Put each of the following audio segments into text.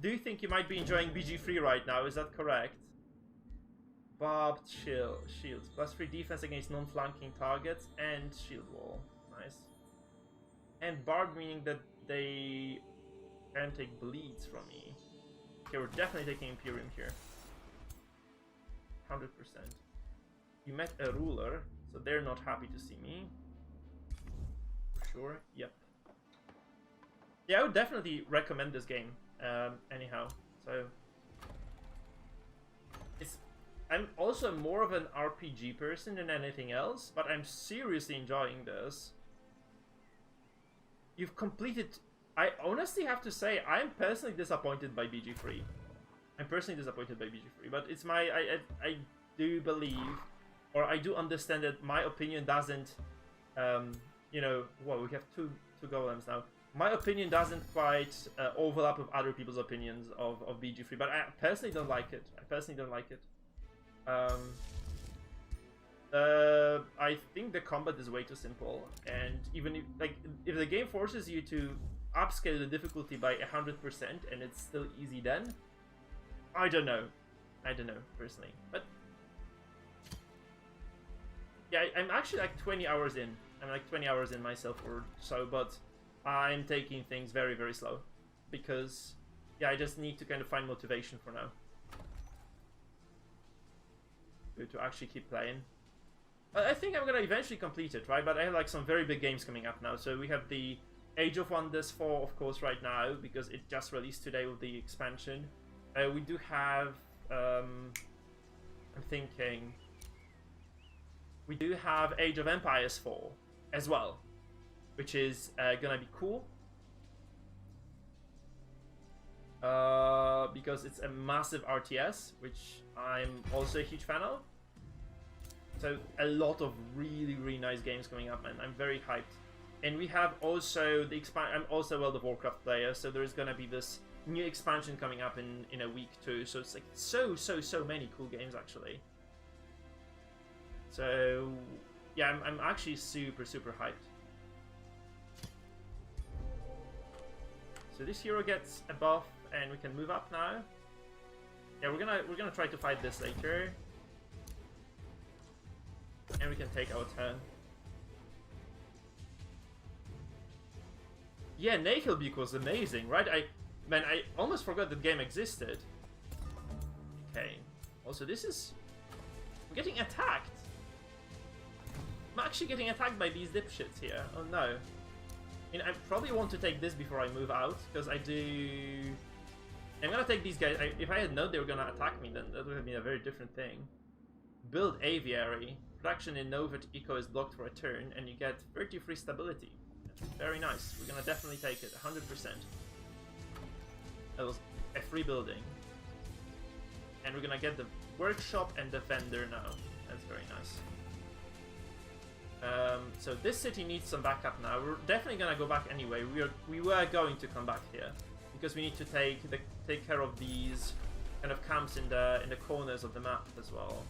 do think you might be enjoying BG3 right now, is that correct? Barbed shields. +3 defense against non-flanking targets and shield wall. Nice. And barbed meaning that they can take bleeds from me. Okay, we're definitely taking Imperium here. 100%. You met a ruler, so they're not happy to see me. For sure, yep. Yeah, I would definitely recommend this game, anyhow. So, I'm also more of an RPG person than anything else, but I'm seriously enjoying this. You've completed... I honestly have to say, I'm personally disappointed by BG3. I'm personally disappointed by BG3, but it's my... I do believe, or I do understand that my opinion doesn't, you know... Well, we have two golems now. My opinion doesn't quite overlap with other people's opinions of BG3, but I personally don't like it. I personally don't like it. I think the combat is way too simple, and even if, if the game forces you to upscale the difficulty by 100% and it's still easy, then I don't know. I don't know personally, but yeah, I'm actually like 20 hours in. I'm like 20 hours in myself or so, but I'm taking things very, very slow because yeah, I just need to kind of find motivation for now to actually keep playing. I think I'm gonna eventually complete it, right? But I have like some very big games coming up now. So we have the Age of Wonders 4, of course, right now because it just released today with the expansion. We do have, I'm thinking, we do have Age of Empires 4 as well, which is gonna be cool. Because it's a massive RTS, which I'm also a huge fan of. So a lot of really, really nice games coming up, and I'm very hyped. And we have also the I'm also a World of Warcraft player, so there's gonna be this new expansion coming up in a week too. So it's like so many cool games actually. So yeah, I'm actually super hyped. So this hero gets a buff, and we can move up now. Yeah, we're gonna try to fight this later, and we can take our turn. Yeah, Nahilbeak was amazing, right? Man, I almost forgot that game existed. Okay. Also, this is... I'm getting attacked. I'm actually getting attacked by these dipshits here. Oh no. I mean, I probably want to take this before I move out, because I do... I'm gonna take these guys. If I had known they were gonna attack me, then that would have been a very different thing. Build Aviary. Production in Novit Eco is blocked for a turn, and you get 33 stability. Very nice. We're gonna definitely take it, 100%. That was a free building. And we're gonna get the workshop and the vendor now. That's very nice. So this city needs some backup now. We're definitely gonna go back anyway. We were going to come back here because we need to take care of these kind of camps in the corners of the map as well.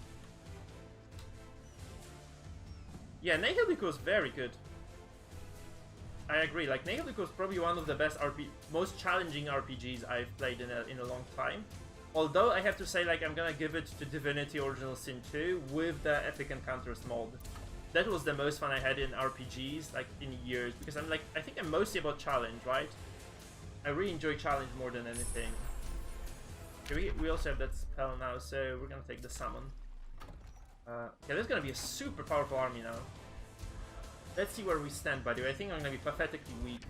Yeah, Nahilbeak was very good. I agree. Like, Nahilbeak was probably one of the best most challenging RPGs I've played in a long time. Although I have to say, like, I'm gonna give it to Divinity Original Sin 2 with the Epic Encounters mod. That was the most fun I had in RPGs, like, in years, because I think I'm mostly about challenge, right? I really enjoy challenge more than anything. Okay, we also have that spell now, so we're gonna take the summon. Yeah, there's gonna be a super powerful army now. Let's see where we stand, by the way. I think I'm gonna be pathetically weak.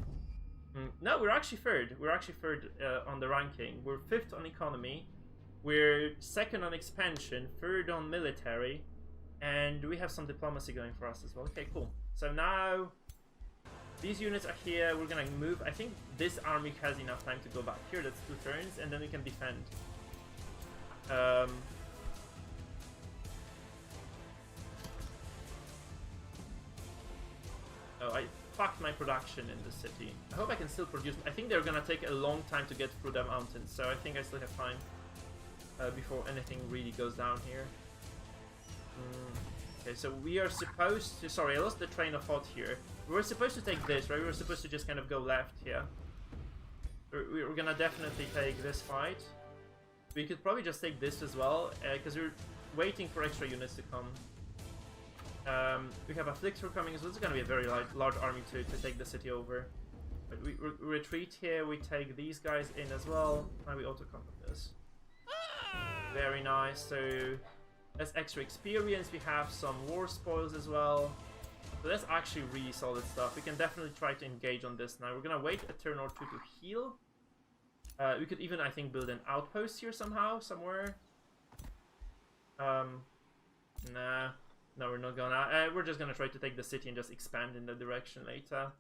No, we're actually third. We're actually third on the ranking. We're 5th on economy. We're 2nd on expansion, 3rd on military, and we have some diplomacy going for us as well. Okay, cool. So now these units are here. We're gonna move. I think this army has enough time to go back here. That's 2 turns, and then we can defend. Oh, I fucked my production in the city. I hope I can still produce. I think they're gonna take a long time to get through the mountains, so I think I still have time before anything really goes down here. Okay, so we are supposed to... Sorry, I lost the train of thought here. We were supposed to take this, right? We were supposed to just kind of go left here. we're gonna definitely take this fight. We could probably just take this as well, because we're waiting for extra units to come. We have Afflictor coming, so this is gonna be a very large army to take the city over. But we retreat here, we take these guys in as well. Now we auto-combat this. Very nice, so that's extra experience. We have some war spoils as well. So that's actually really solid stuff. We can definitely try to engage on this now. We're gonna wait a turn or two to heal. We could even, I think, build an outpost here somehow, somewhere. Nah. No, we're not gonna. We're just gonna try to take the city and just expand in that direction later.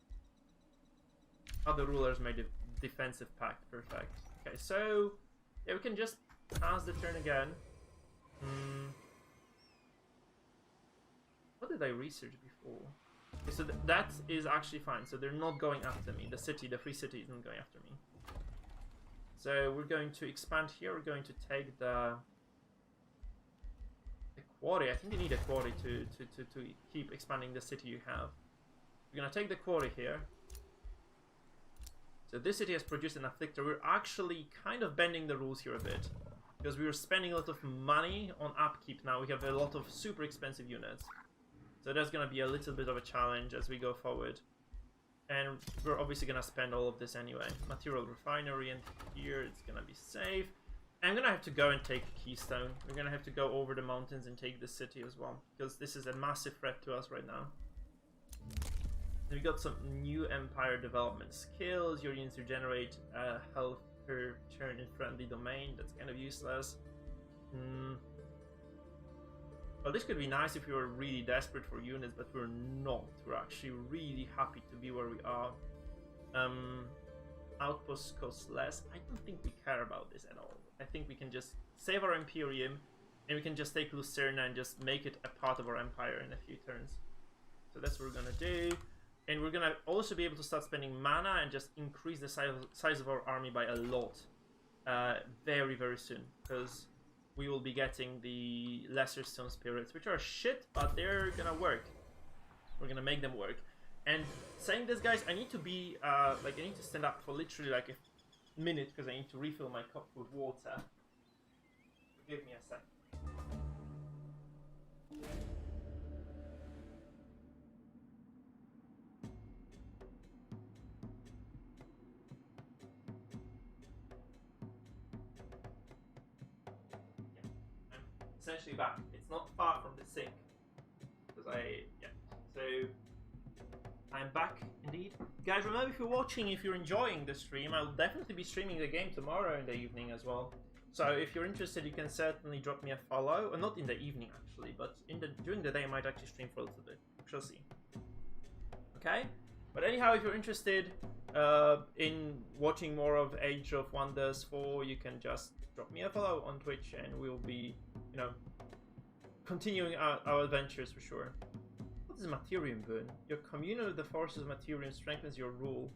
Other rulers made a defensive pact. Perfect. Okay, so yeah, we can just pass the turn again. What did I research before? Okay, so that is actually fine. So they're not going after me. The city, the free city, isn't going after me. So we're going to expand here. We're going to take the quarry. I think you need a quarry to keep expanding the city you have. We're gonna take the quarry here. So this city has produced an Afflictor. We're actually kind of bending the rules here a bit, because we were spending a lot of money on upkeep now. We have a lot of super expensive units. So that's gonna be a little bit of a challenge as we go forward. And we're obviously gonna spend all of this anyway. Material refinery, and here it's gonna be safe. I'm gonna have to go and take Keystone. We're gonna have to go over the mountains and take the city as well, because this is a massive threat to us right now. We got some new Empire development skills. Your units regenerate health per turn in friendly domain. That's kind of useless. Well, this could be nice if we were really desperate for units, but we're not. We're actually really happy to be where we are. Outposts cost less. I don't think we care about this at all. I think we can just save our Imperium, and we can just take Lucerna and just make it a part of our Empire in a few turns. So that's what we're gonna do. And we're gonna also be able to start spending mana and just increase the size of our army by a lot very, very soon, because we will be getting the Lesser Stone Spirits, which are shit, but they're gonna work. We're gonna make them work. And saying this, guys, I need to be I need to stand up for literally like a minute, because I need to refill my cup with water. Give me a sec. Essentially back. It's not far from the sink, because so I'm back indeed. Guys, remember, if you're watching, if you're enjoying the stream, I'll definitely be streaming the game tomorrow in the evening as well. So if you're interested, you can certainly drop me a follow. Or not in the evening actually, but during the day I might actually stream for a little bit. We shall see. Okay? But anyhow, if you're interested in watching more of Age of Wonders 4, you can just drop me a follow on Twitch, and we'll be, you know, continuing our adventures for sure. What is Materium boon? Your communion with the forces of Materium strengthens your rule.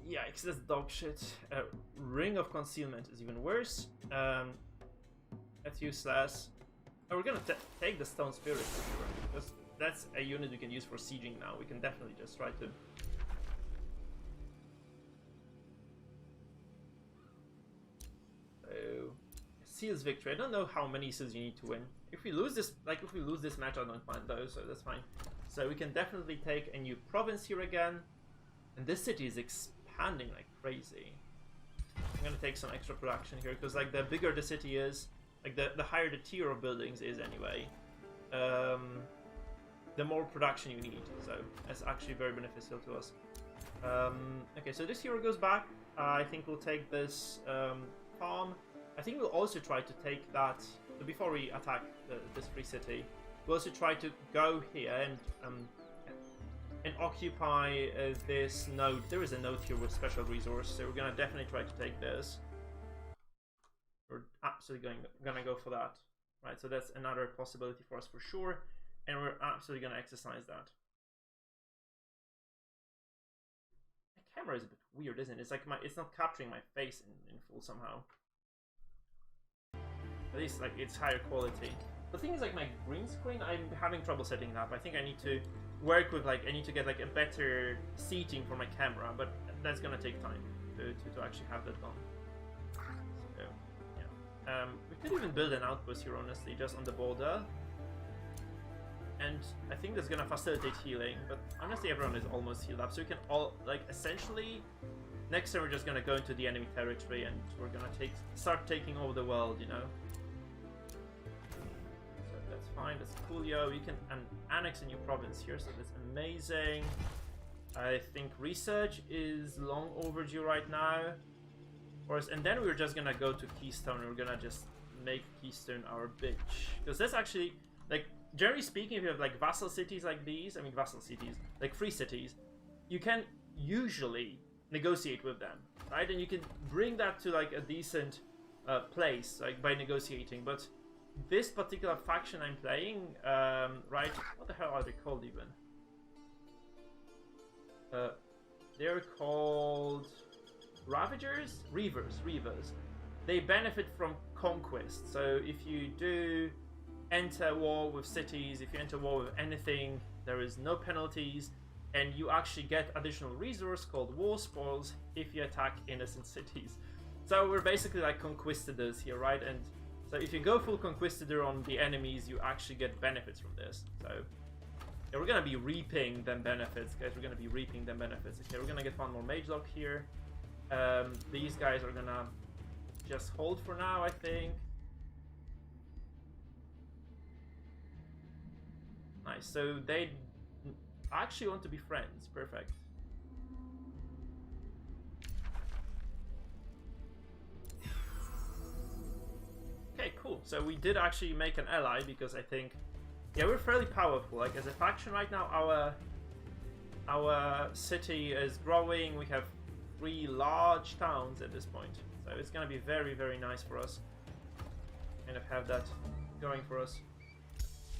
Yikes, that's dog shit. Ring of Concealment is even worse. That's useless. Oh, we're gonna take the Stone Spirit for sure, because that's a unit we can use for sieging now. We can definitely just try to... So... Seals victory. I don't know how many seals you need to win. If we lose this, if we lose this match, I don't mind those, so that's fine. So we can definitely take a new province here again. And this city is expanding like crazy. I'm gonna take some extra production here, because like the bigger the city is, like the higher the tier of buildings is anyway, the more production you need. So that's actually very beneficial to us. Okay, so this hero goes back. I think we'll take this farm. I think we'll also try to take that, before we attack this free city, we'll also try to go here and occupy this node. There is a node here with special resource, so we're gonna definitely try to take this. We're absolutely gonna go for that. Right, so that's another possibility for us for sure, and we're absolutely gonna exercise that. The camera is a bit weird, isn't it? It's like it's not capturing my face in full somehow. At least like it's higher quality. The thing is, like, my green screen, I'm having trouble setting it up. I think I need to work with I need to get like a better seating for my camera, but that's gonna take time to actually have that done. So, yeah. We could even build an outpost here, honestly, just on the border. And I think that's gonna facilitate healing, but honestly everyone is almost healed up, so we can all, like, essentially, next time we're just gonna go into the enemy territory and we're gonna start taking over the world, you know? So that's fine, that's cool, yo. You can annex a new province here, so that's amazing. I think research is long overdue right now. And then we're just gonna go to Keystone, and we're gonna just make Keystone our bitch. Because that's actually, like, generally speaking, if you have like vassal cities like these, I mean vassal cities, like free cities, you can usually negotiate with them, right? And you can bring that to like a decent place, like by negotiating. But this particular faction I'm playing, right? What the hell are they called even? They're called Ravagers? Reavers. They benefit from conquest. So if you do enter war with cities, if you enter war with anything, there is no penalties, and you actually get additional resource called war spoils if you attack innocent cities. So we're basically like conquistadors here, right? And so if you go full conquistador on the enemies, you actually get benefits from this. So yeah, we're gonna be reaping them benefits, guys. We're gonna be reaping them benefits. Okay, we're gonna get one more mage lock here. These guys are gonna just hold for now, I think. Nice, so they actually want to be friends. Perfect. Okay, cool. So we did actually make an ally because I think, yeah, we're fairly powerful. Like as a faction right now, our city is growing. We have 3 large towns at this point. So it's gonna be very, very nice for us. Kind of have that going for us.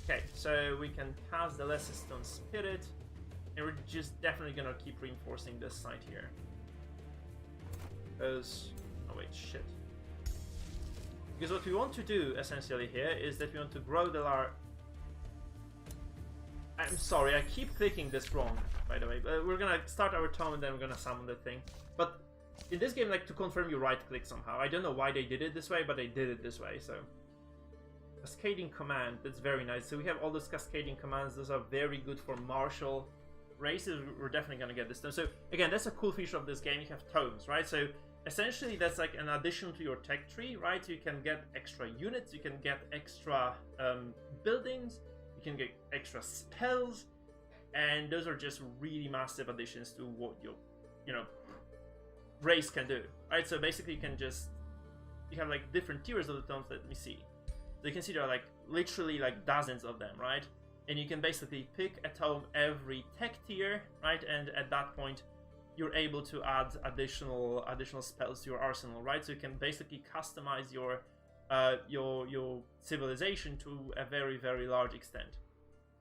Okay, so we can cast the Lesser Stone Spirit, and we're just definitely gonna keep reinforcing this side here. Because, oh wait, shit. Because what we want to do, essentially here, is that we want to grow the I'm sorry, I keep clicking this wrong, by the way. We're gonna start our tome and then we're gonna summon the thing. But in this game, like, to confirm, you right-click somehow. I don't know why they did it this way, but they did it this way, so... Cascading command, that's very nice. So we have all those cascading commands. Those are very good for martial races. We're definitely gonna get this done. So again, that's a cool feature of this game. You have tomes, right? So essentially that's like an addition to your tech tree, right? So you can get extra units, you can get extra buildings, you can get extra spells, and those are just really massive additions to what your, you know, race can do, right? So basically you have like different tiers of the tomes. Let me see. So you can see there are like literally like dozens of them, right? And you can basically pick a tome every tech tier, right? And at that point, you're able to add additional spells to your arsenal, right? So you can basically customize your civilization to a very, very large extent.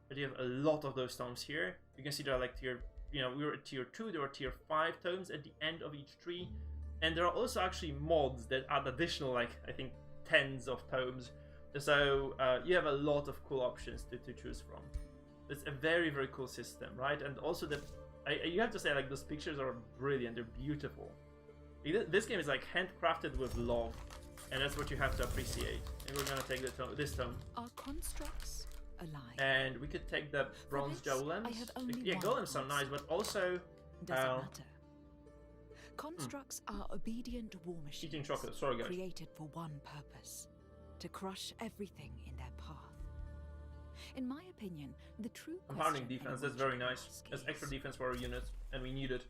But you have a lot of those tomes here. You can see there are like we're at tier 2, there are tier 5 tomes at the end of each tree. And there are also actually mods that add additional, like, I think, tens of tomes. So you have a lot of cool options to choose from. It's a very, very cool system, right? And also you have to say, like, those pictures are brilliant. They're beautiful. This game is like handcrafted with love, and that's what you have to appreciate. And we're gonna take this tome. Are constructs alive? And we could take the bronze golems. Yeah, golems sound nice, but also doesn't matter. Constructs are obedient war machines. Eating chocolate. Sorry, guys. Created for one purpose. To crush everything in their path. In my opinion, the true compounding defense, that's very nice. That's extra defense for our units, and we need it.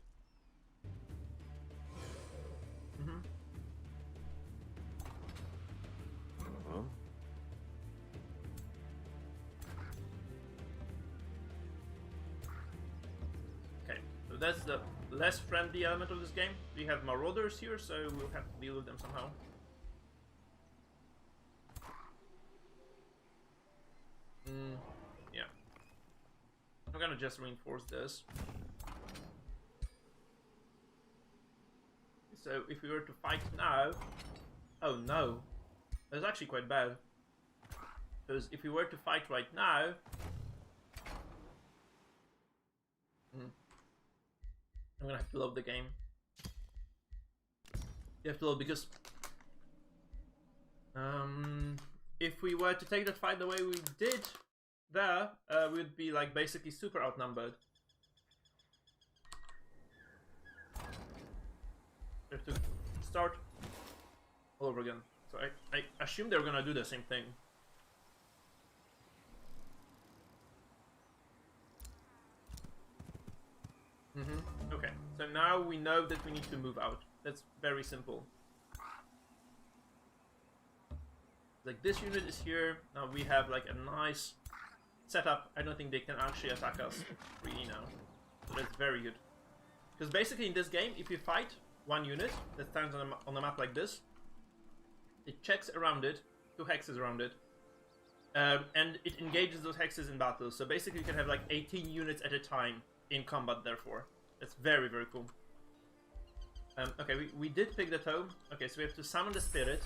Okay, so that's the less friendly element of this game. We have marauders here, so we'll have to deal with them somehow. Yeah. I'm gonna just reinforce this. So if we were to fight now... Oh no. That's actually quite bad. Because if we were to fight right now... I'm gonna have to load the game. You have to load because if we were to take that fight the way we did there, we'd be like basically super outnumbered. We have to start all over again. So I assume they're gonna do the same thing. Okay, so now we know that we need to move out. That's very simple. Like this unit is here. Now we have like a nice setup. I don't think they can actually attack us really now. So that's very good. Because basically in this game, if you fight one unit that stands on a map like this, it checks around it, 2 hexes around it, and it engages those hexes in battle. So basically you can have like 18 units at a time in combat, therefore. That's very, very cool. Okay, we did pick the tome. Okay, so we have to summon the spirit.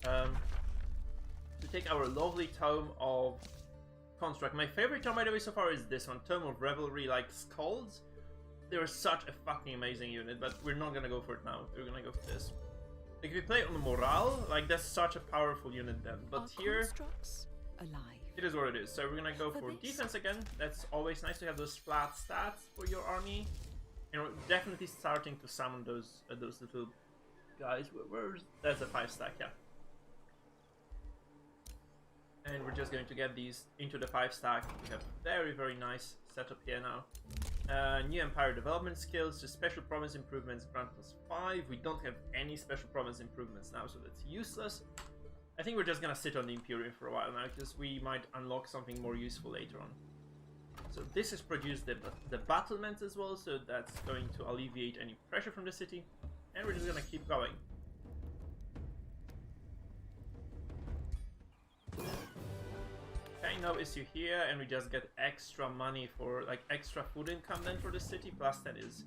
To take our lovely Tome of Construct. My favorite tome, by the way, so far is this one, Tome of Revelry, like Skulls. They're such a fucking amazing unit, but we're not gonna go for it now. We're gonna go for this. Like, if we play on the Morale, like, that's such a powerful unit then. But Are here, constructs alive? it is what it is. So we're gonna go for defense again. That's always nice to have those flat stats for your army. And we're definitely starting to summon those little guys. Where's... That's a 5-stack, yeah. And we're just going to get these into the 5-stack. We have very, very nice setup here now. New Empire development skills, just special province improvements, grant plus 5. We don't have any special province improvements now, so that's useless. I think we're just gonna sit on the Imperium for a while now, because we might unlock something more useful later on. So this has produced the battlements as well, so that's going to alleviate any pressure from the city. And we're just gonna keep going. Okay, no issue here, and we just get extra money for, like, extra food income then for the city, plus that is,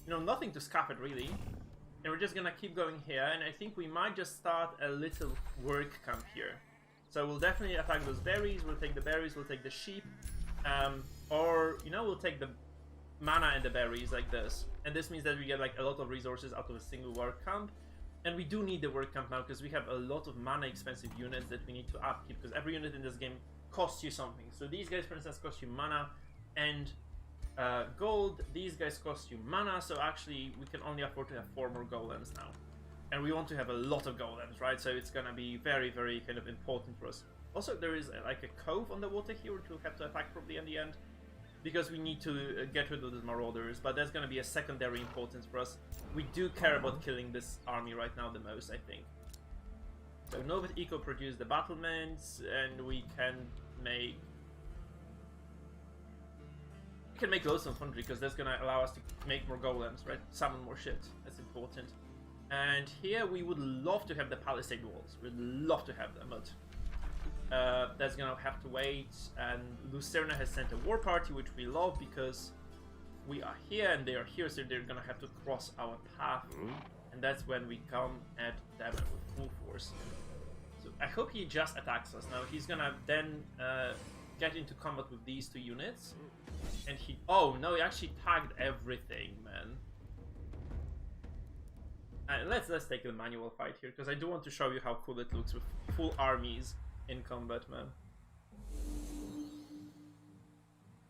you know, nothing to scap it really. And we're just gonna keep going here, and I think we might just start a little work camp here. So we'll definitely attack those berries, we'll take the berries, we'll take the sheep, or, you know, we'll take the mana and the berries like this. And this means that we get, like, a lot of resources out of a single work camp. And we do need the work camp now, because we have a lot of mana expensive units that we need to upkeep, because every unit in this game costs you something. So these guys, for instance, cost you mana and gold. These guys cost you mana, so actually we can only afford to have 4 more golems now. And we want to have a lot of golems, right? So it's gonna be very, very kind of important for us. Also, there is like a cove on the water here, which we'll have to attack probably in the end, because we need to get rid of the marauders, but that's gonna be a secondary importance for us. We do care about killing this army right now the most, I think. So Novet Eco produced the battlements, and we can make loads of foundry, because that's gonna allow us to make more golems, right? Summon more shit. That's important. And here we would love to have the palisade walls. We'd love to have them, but that's gonna have to wait. And Lucerna has sent a war party, which we love because we are here and they are here, so they're gonna have to cross our path. And that's when we come at them with full force. So I hope he just attacks us. Now he's gonna then get into combat with these 2 units. And he... Oh, no, he actually tagged everything, man. Let's take the manual fight here, because I do want to show you how cool it looks with full armies in combat, man.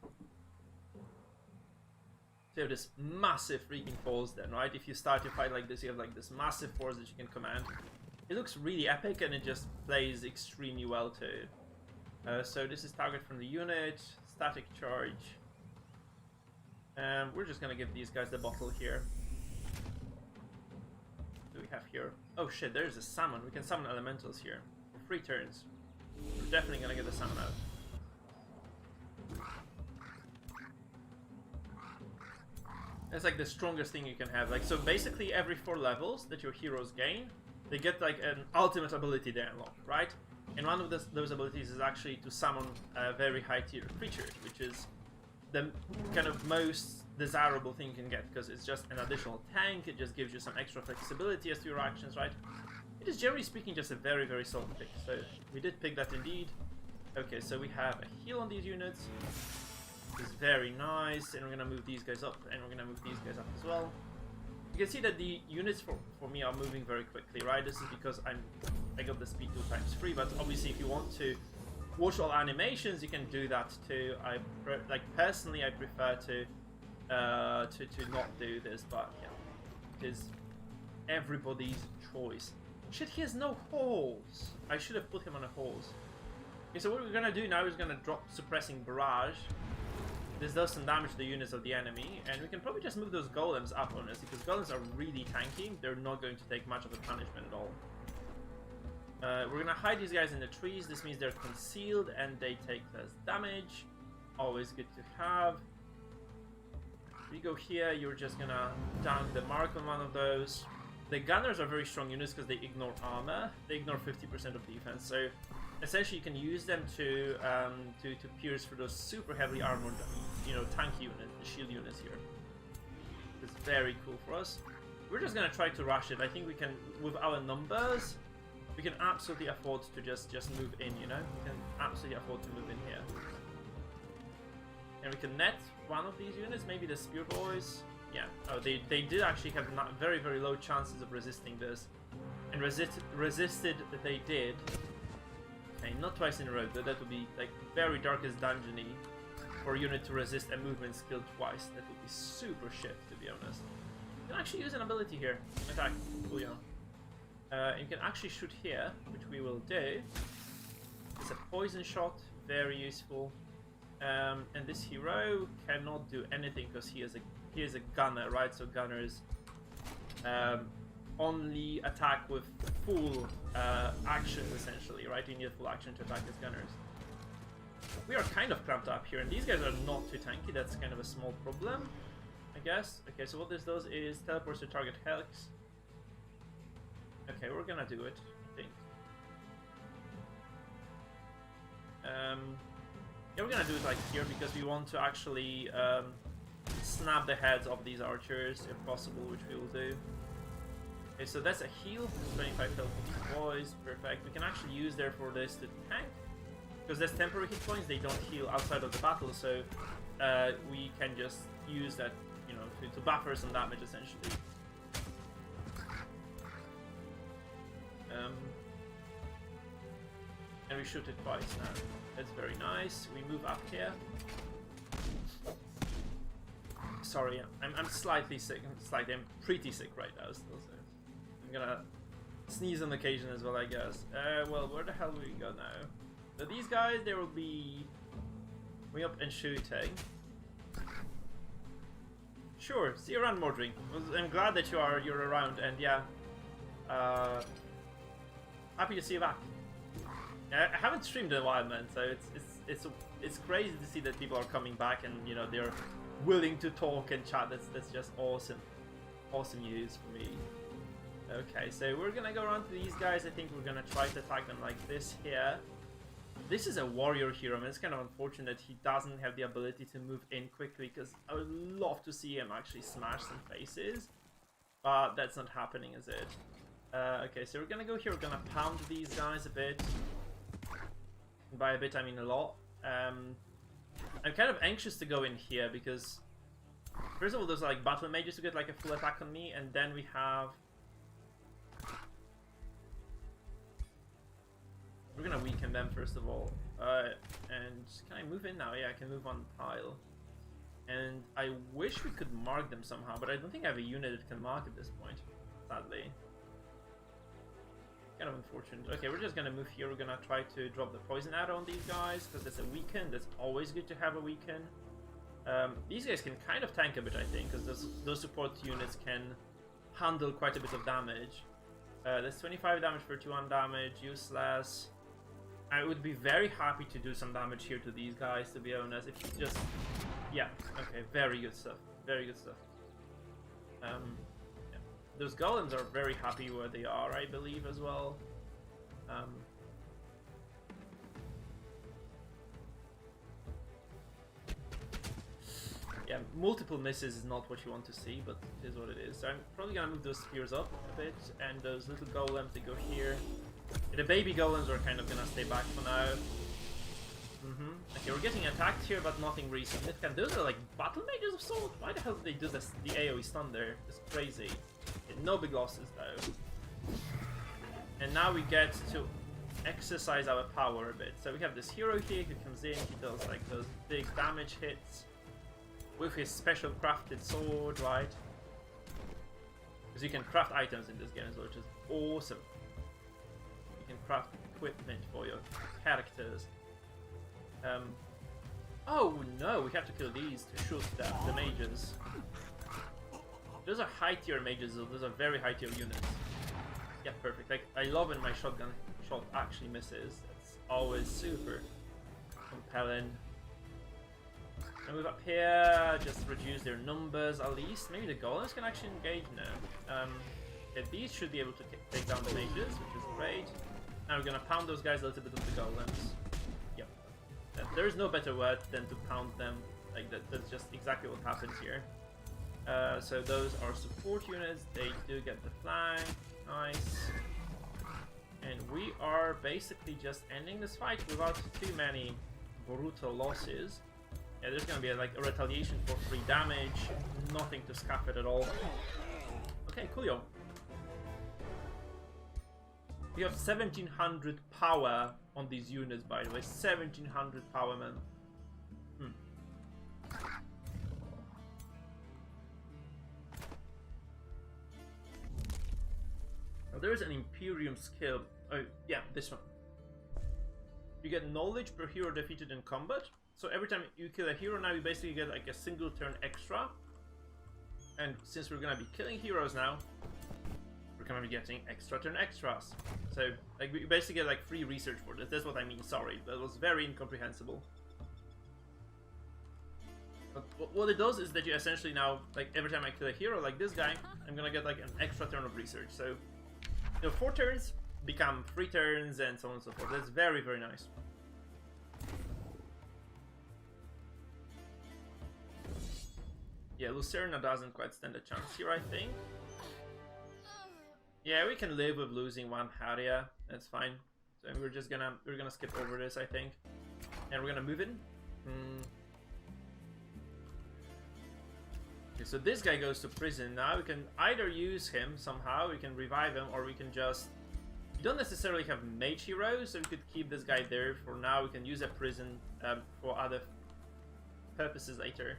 So you have this massive freaking force then, right? If you start your fight like this, you have like this massive force that you can command. It looks really epic, and it just plays extremely well too. So this is target from the unit, static charge. We're just gonna give these guys the bottle here. What do we have here? Oh shit, there's a summon. We can summon elementals here. 3 turns. We're definitely gonna get the summon out. It's like the strongest thing you can have. Like, so basically every 4 levels that your heroes gain, they get like an ultimate ability they unlock, right? And one of those abilities is actually to summon very high tier creatures, which is the kind of most desirable thing you can get, because it's just an additional tank, it just gives you some extra flexibility as to your actions, right? It is generally speaking just a very, very solid pick, so we did pick that indeed. Okay, so we have a heal on these units, which is very nice, and we're gonna move these guys up, and we're gonna move these guys up as well. You can see that the units for me are moving very quickly, right? This is because I got the speed 2x3, but obviously if you want to watch all animations, you can do that too. Personally, I prefer to not do this, but yeah, it is everybody's choice. Shit, he has no holes. I should have put him on a holes. Okay, so what we're gonna do now is gonna drop suppressing barrage. This does some damage to the units of the enemy, and we can probably just move those golems up on us, because golems are really tanky. They're not going to take much of a punishment at all. We're gonna hide these guys in the trees. This means they're concealed and they take less damage. Always good to have. You go here, you're just gonna down the mark on one of those. The gunners are very strong units because they ignore armor. They ignore 50% of defense, so essentially you can use them to pierce through those super heavily armored, you know, tanky units, the shield units here. It's very cool for us. We're just gonna try to rush it. I think we can, with our numbers, we can absolutely afford to just move in, you know? We can absolutely afford to move in here. And we can net one of these units, maybe the Spear Boys. Yeah, oh, they did actually have very, very low chances of resisting this. And resisted that they did. Okay, not twice in a row, that would be like very Darkest Dungeon-y for a unit to resist a movement skill twice. That would be super shit, to be honest. You can actually use an ability here. Attack. Oh, yeah. You can actually shoot here, which we will do. It's a poison shot, very useful. And this hero cannot do anything because he is a gunner, right? So gunners only attack with full action, essentially, right? You need full action to attack as gunners. We are kind of clamped up here, and these guys are not too tanky. That's kind of a small problem, I guess. Okay, so what this does is teleports to target Helix. Okay, we're gonna do it, I think. Yeah, we're gonna do it like here because we want to actually snap the heads of these archers if possible, which we will do. Okay, so that's a heal, 25 health for these boys, perfect. We can actually use therefore this to tank, because there's temporary hit points, they don't heal outside of the battle, so we can just use that, you know, to buffer some damage essentially. And we shoot it twice now. That's very nice. We move up here. Sorry, I'm slightly sick. I'm pretty sick right now still, so I'm gonna sneeze on occasion as well, I guess. Well, where the hell do we go now? So these guys, they will be going up and shooting. Sure, see you around, Mordring. I'm glad that you're around, and yeah, happy to see you back. I haven't streamed in a while, man, so it's crazy to see that people are coming back and, you know, they're willing to talk and chat. That's just awesome news for me. Okay, so we're gonna go around to these guys. I think we're gonna try to attack them like this here. This is a warrior hero, and it's kind of unfortunate that he doesn't have the ability to move in quickly, because I would love to see him actually smash some faces, but that's not happening, is it? Okay, so we're gonna go here. We're gonna pound these guys a bit. And by a bit, I mean a lot. I'm kind of anxious to go in here because, first of all, there's like battle mages to get like a full attack on me, and then we have. We're gonna weaken them first of all. And can I move in now? Yeah, I can move on tile. And I wish we could mark them somehow, but I don't think I have a unit that can mark at this point, sadly. Kind of unfortunate. Okay, we're just gonna move here. We're gonna try to drop the poison arrow on these guys because that's a weaken. That's always good to have a weaken. These guys can kind of tank a bit, I think, because those support units can handle quite a bit of damage. That's 25 damage for 2 damage, useless. I would be very happy to do some damage here to these guys, to be honest. If you just, yeah, okay, very good stuff. Very good stuff. Those golems are very happy where they are, I believe, as well. Yeah, multiple misses is not what you want to see, but it is what it is. So I'm probably gonna move those spears up a bit, and those little golems, they go here. The baby golems are kind of gonna stay back for now. Okay, we're getting attacked here, but nothing really significant. Those are like battle mages of sort. Why the hell did they do this? The AoE stun there. It's crazy. Okay, no big losses though. And now we get to exercise our power a bit. So we have this hero here who comes in. He does like those big damage hits with his special crafted sword, right? Because you can craft items in this game as well, which is awesome. You can craft equipment for your characters. Oh no, we have to kill these to shoot the mages. Those are high tier mages, though. Those are very high tier units. Yeah, perfect. Like, I love when my shotgun shot actually misses. It's always super compelling. And move up here, just reduce their numbers at least. Maybe the golems can actually engage now. Okay, these should be able to take down the mages, which is great. Now we're gonna pound those guys a little bit with the golems. Yep. There is no better word than to pound them. Like that's just exactly what happens here. So those are support units. They do get the flank. Nice. And we are basically just ending this fight without too many brutal losses. Yeah, there's gonna be like a retaliation for free damage. Nothing to scaff it at all. Okay, coolio. We have 1700 power on these units, by the way. 1700 power, man. Now, there is an Imperium skill. Oh, yeah, this one. You get knowledge per hero defeated in combat. So every time you kill a hero, now you basically get like a single turn extra. And since we're gonna be killing heroes now, we're gonna be getting extra turn extras. So like we basically get like free research for this. That's what I mean. Sorry, that was very incomprehensible. But what it does is that you essentially now, like every time I kill a hero like this guy, I'm gonna get like an extra turn of research. So you know, 4 turns become 3 turns and so on and so forth. That's very, very nice. Yeah, Lucerna doesn't quite stand a chance here, I think. Yeah, we can live with losing 1 Harrier. That's fine. So we're gonna skip over this, I think, and we're gonna move in. Okay, so this guy goes to prison now. We can either use him somehow, we can revive him, or we can just. You don't necessarily have mage heroes, so we could keep this guy there for now. We can use a prison for other purposes later.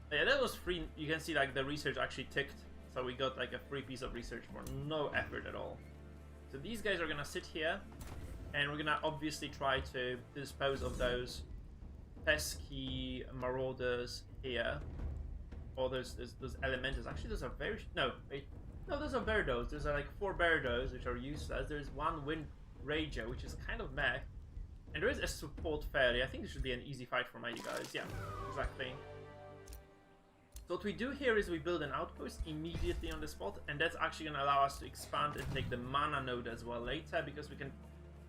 Yeah, that was free. You can see like the research actually ticked, so we got like a free piece of research for no effort at all. So these guys are gonna sit here, and we're gonna obviously try to dispose of those pesky marauders here. Or those elementals. Actually, those are very no, those are Berdos. There's like 4 Berdos which are useless. There's 1 Wind Rager which is kind of meh, and there is a support fairy. I think this should be an easy fight for my guys. Yeah, exactly. So what we do here is we build an outpost immediately on the spot, and that's actually going to allow us to expand and take the mana node as well later, because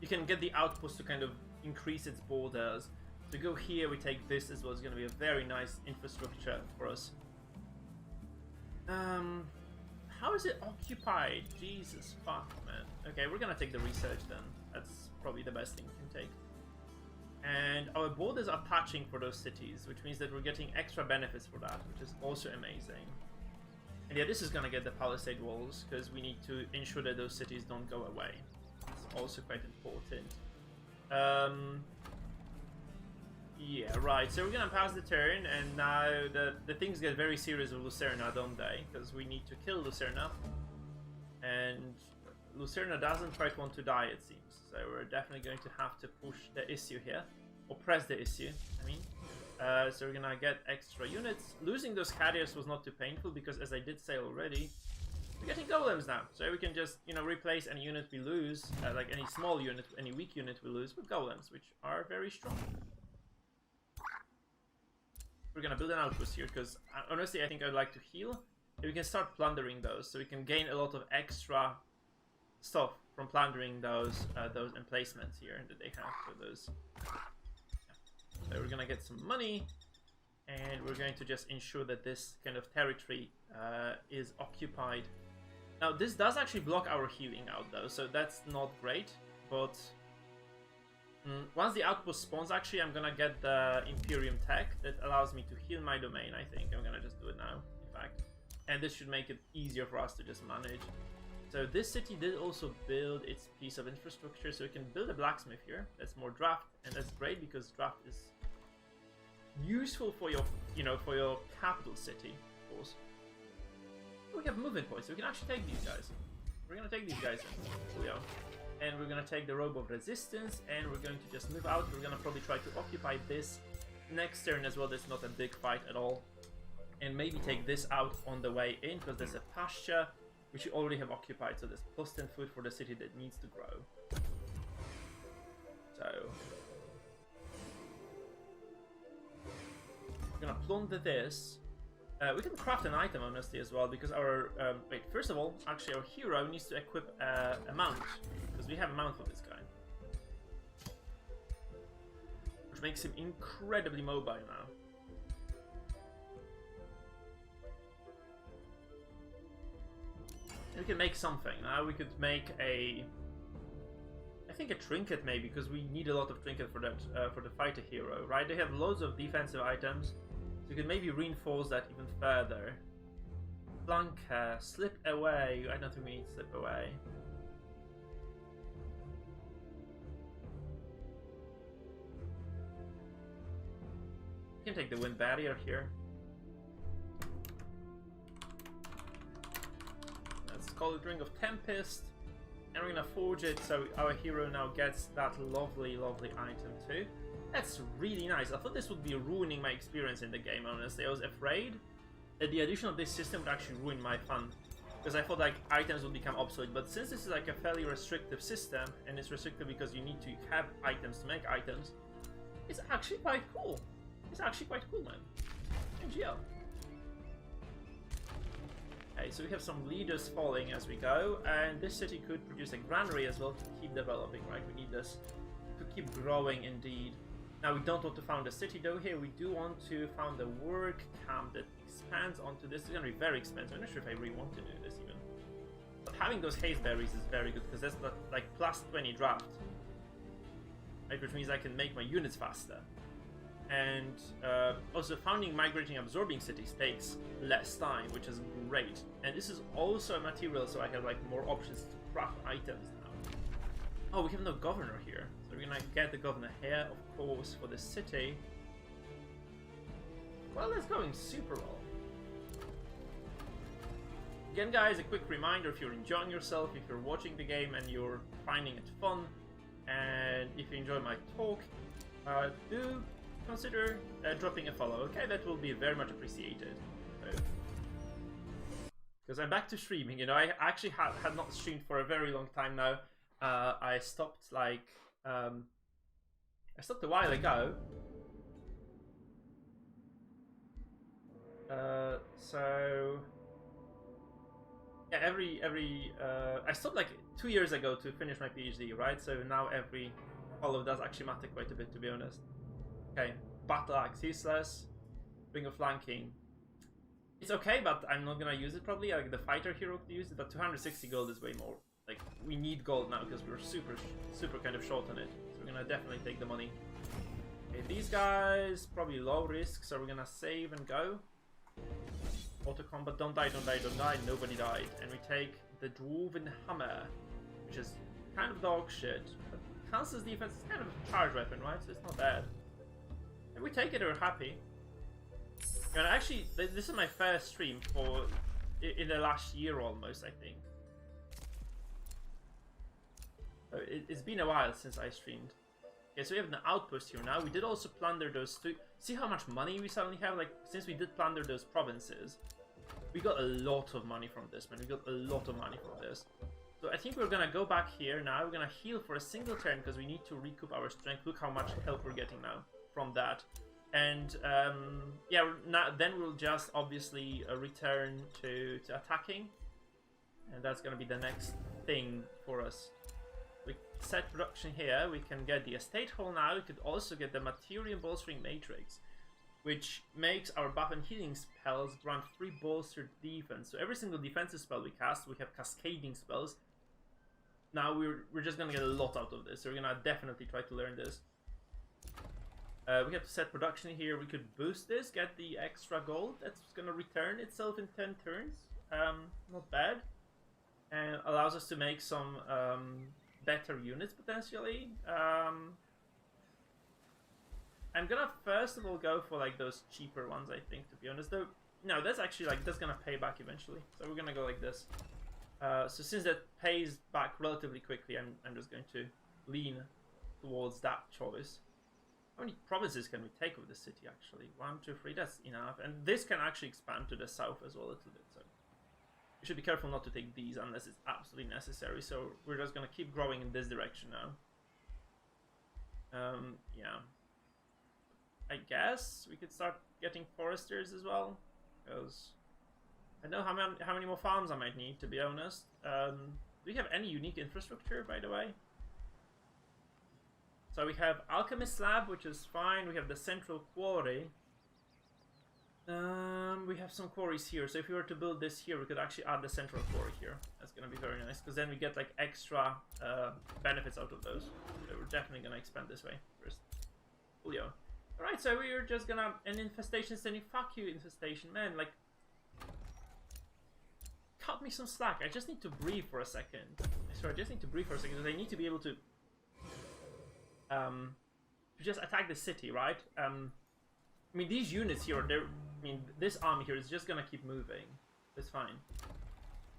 you can get the outpost to kind of increase its borders. To go here, we take this as well. It's going to be a very nice infrastructure for us. How is it occupied? Jesus fuck, man. Okay, we're going to take the research then. That's probably the best thing we can take. And our borders are touching for those cities, which means that we're getting extra benefits for that, which is also amazing. And yeah, this is gonna get the palisade walls, because we need to ensure that those cities don't go away. It's also quite important. Yeah, right, so we're gonna pass the turn, and now the things get very serious with Lucerna, don't they? Because we need to kill Lucerna. And Lucerna doesn't quite want to die, it seems. So we're definitely going to have to push the issue here. Or press the issue, I mean. So we're gonna get extra units. Losing those carriers was not too painful, because as I did say already, we're getting golems now. So we can just, you know, replace any unit we lose, like any small unit, any weak unit we lose, with golems, which are very strong. We're gonna build an outpost here, because honestly I think I'd like to heal. We can start plundering those, so we can gain a lot of extra stuff from plundering those emplacements here that they have for those. Yeah. So we're gonna get some money, and we're going to just ensure that this kind of territory is occupied. Now this does actually block our healing out though, so that's not great, but Once the outpost spawns, actually, I'm gonna get the Imperium tech that allows me to heal my domain, I think. I'm gonna just do it now, in fact. And this should make it easier for us to just manage. So this city did also build its piece of infrastructure, so we can build a blacksmith here. That's more draft, and that's great because draft is useful for your, for your capital city, of course. We have movement points, so we can actually take these guys. We're gonna take these guys in. Here we go. And we're gonna take the Robe of Resistance, and we're going to just move out. We're gonna probably try to occupy this next turn as well. That's not a big fight at all. And maybe take this out on the way in, because there's a pasture, which you already have occupied. So there's plus 10 food for the city that needs to grow. So we're gonna plunder this. We can craft an item, honestly, as well, because our... wait, first of all, actually, our hero needs to equip a mount, because we have a mount for this guy. Which makes him incredibly mobile now. And we can make something. Now we could make a... I think a trinket, maybe, because we need a lot of trinket for that, for the fighter hero, right? They have loads of defensive items. So you can maybe reinforce that even further. Flanker, slip away. I don't think we need slip away. You can take the wind barrier here. Let's call it Ring of Tempest. And we're gonna forge it so our hero now gets that lovely, lovely item too. That's really nice. I thought this would be ruining my experience in the game, honestly. I was afraid that the addition of this system would actually ruin my fun. Because I thought like items would become obsolete. But since this is like a fairly restrictive system, and it's restrictive because you need to have items to make items, it's actually quite cool. It's actually quite cool, man. NGL. Okay, so we have some leaders falling as we go, and this city could produce a granary as well to keep developing, right? We need this to keep growing indeed. Now we don't want to found a city though here, we do want to found a work camp that expands onto this. It's gonna be very expensive, I'm not sure if I really want to do this even. But having those haze berries is very good, because that's like plus 20 draft. Right, which means I can make my units faster. And also founding, migrating, absorbing cities takes less time, which is great. And this is also a material, so I have like more options to craft items now. Oh, we have no governor here. So we're gonna get the governor here, of course, for the city. Well, that's going super well. Again, guys, a quick reminder, if you're enjoying yourself, if you're watching the game and you're finding it fun, and if you enjoy my talk, do consider dropping a follow, okay? That will be very much appreciated. Because I'm back to streaming, I actually had not streamed for a very long time now. I stopped like... I stopped a while ago. So... Yeah, I stopped like 2 years ago to finish my PhD, right? So now every follow does actually matter quite a bit, to be honest. Okay, Battle Axe, useless. Ring of Flanking. It's okay, but I'm not gonna use it probably. Like the fighter hero could use it, but 260 gold is way more. Like, we need gold now because we're super kind of short on it. So we're gonna definitely take the money. Okay, these guys, probably low risk, so we're gonna save and go. Auto combat, don't die, don't die, don't die. Nobody died. And we take the Dwarven Hammer, which is kind of dog shit. But Kansas defense is kind of a charge weapon, right? So it's not bad. And we take it, we're happy. And actually, this is my first stream in the last year almost, I think. It's been a while since I streamed. Okay, so we have an outpost here now. We did also plunder those two. See how much money we suddenly have? Like, since we did plunder those provinces, we got a lot of money from this, man. We got a lot of money from this. So I think we're gonna go back here now. We're gonna heal for a single turn because we need to recoup our strength. Look how much help we're getting now from that. And yeah, then we'll just obviously return to attacking. And that's gonna be the next thing for us. We set production here. We can get the estate hall now. We could also get the Material Bolstering Matrix, which makes our buff and healing spells grant 3 bolstered defense. So every single defensive spell we cast, we have cascading spells. now we're just gonna get a lot out of this. So we're gonna definitely try to learn this. We have to set production here. We could boost this, get the extra gold. That's gonna return itself in 10 turns. Not bad. And allows us to make some better units potentially. I'm gonna first of all go for like those cheaper ones, I think, to be honest. Though, no, that's actually like, that's gonna pay back eventually. So we're gonna go like this. So since that pays back relatively quickly, I'm just going to lean towards that choice. How many provinces can we take with the city, actually? 1, 2, 3, that's enough. And this can actually expand to the south as well a little bit, so... We should be careful not to take these unless it's absolutely necessary, so we're just gonna keep growing in this direction now. Yeah. I guess we could start getting foresters as well, because... I don't know how many more farms I might need, to be honest. Do we have any unique infrastructure, by the way? So we have Alchemist Lab, which is fine. We have the Central Quarry. We have some quarries here. So if we were to build this here, we could actually add the Central Quarry here. That's going to be very nice, because then we get like extra benefits out of those. So we're definitely going to expand this way first. Julio. Alright, so we're just going to... An infestation sending... Fuck you, infestation. Man, like... Cut me some slack. I just need to breathe for a second. Sorry, I just need to breathe for a second because I need to be able to just attack the city, right? I mean, these units here, I mean, this army here is just gonna keep moving. That's fine.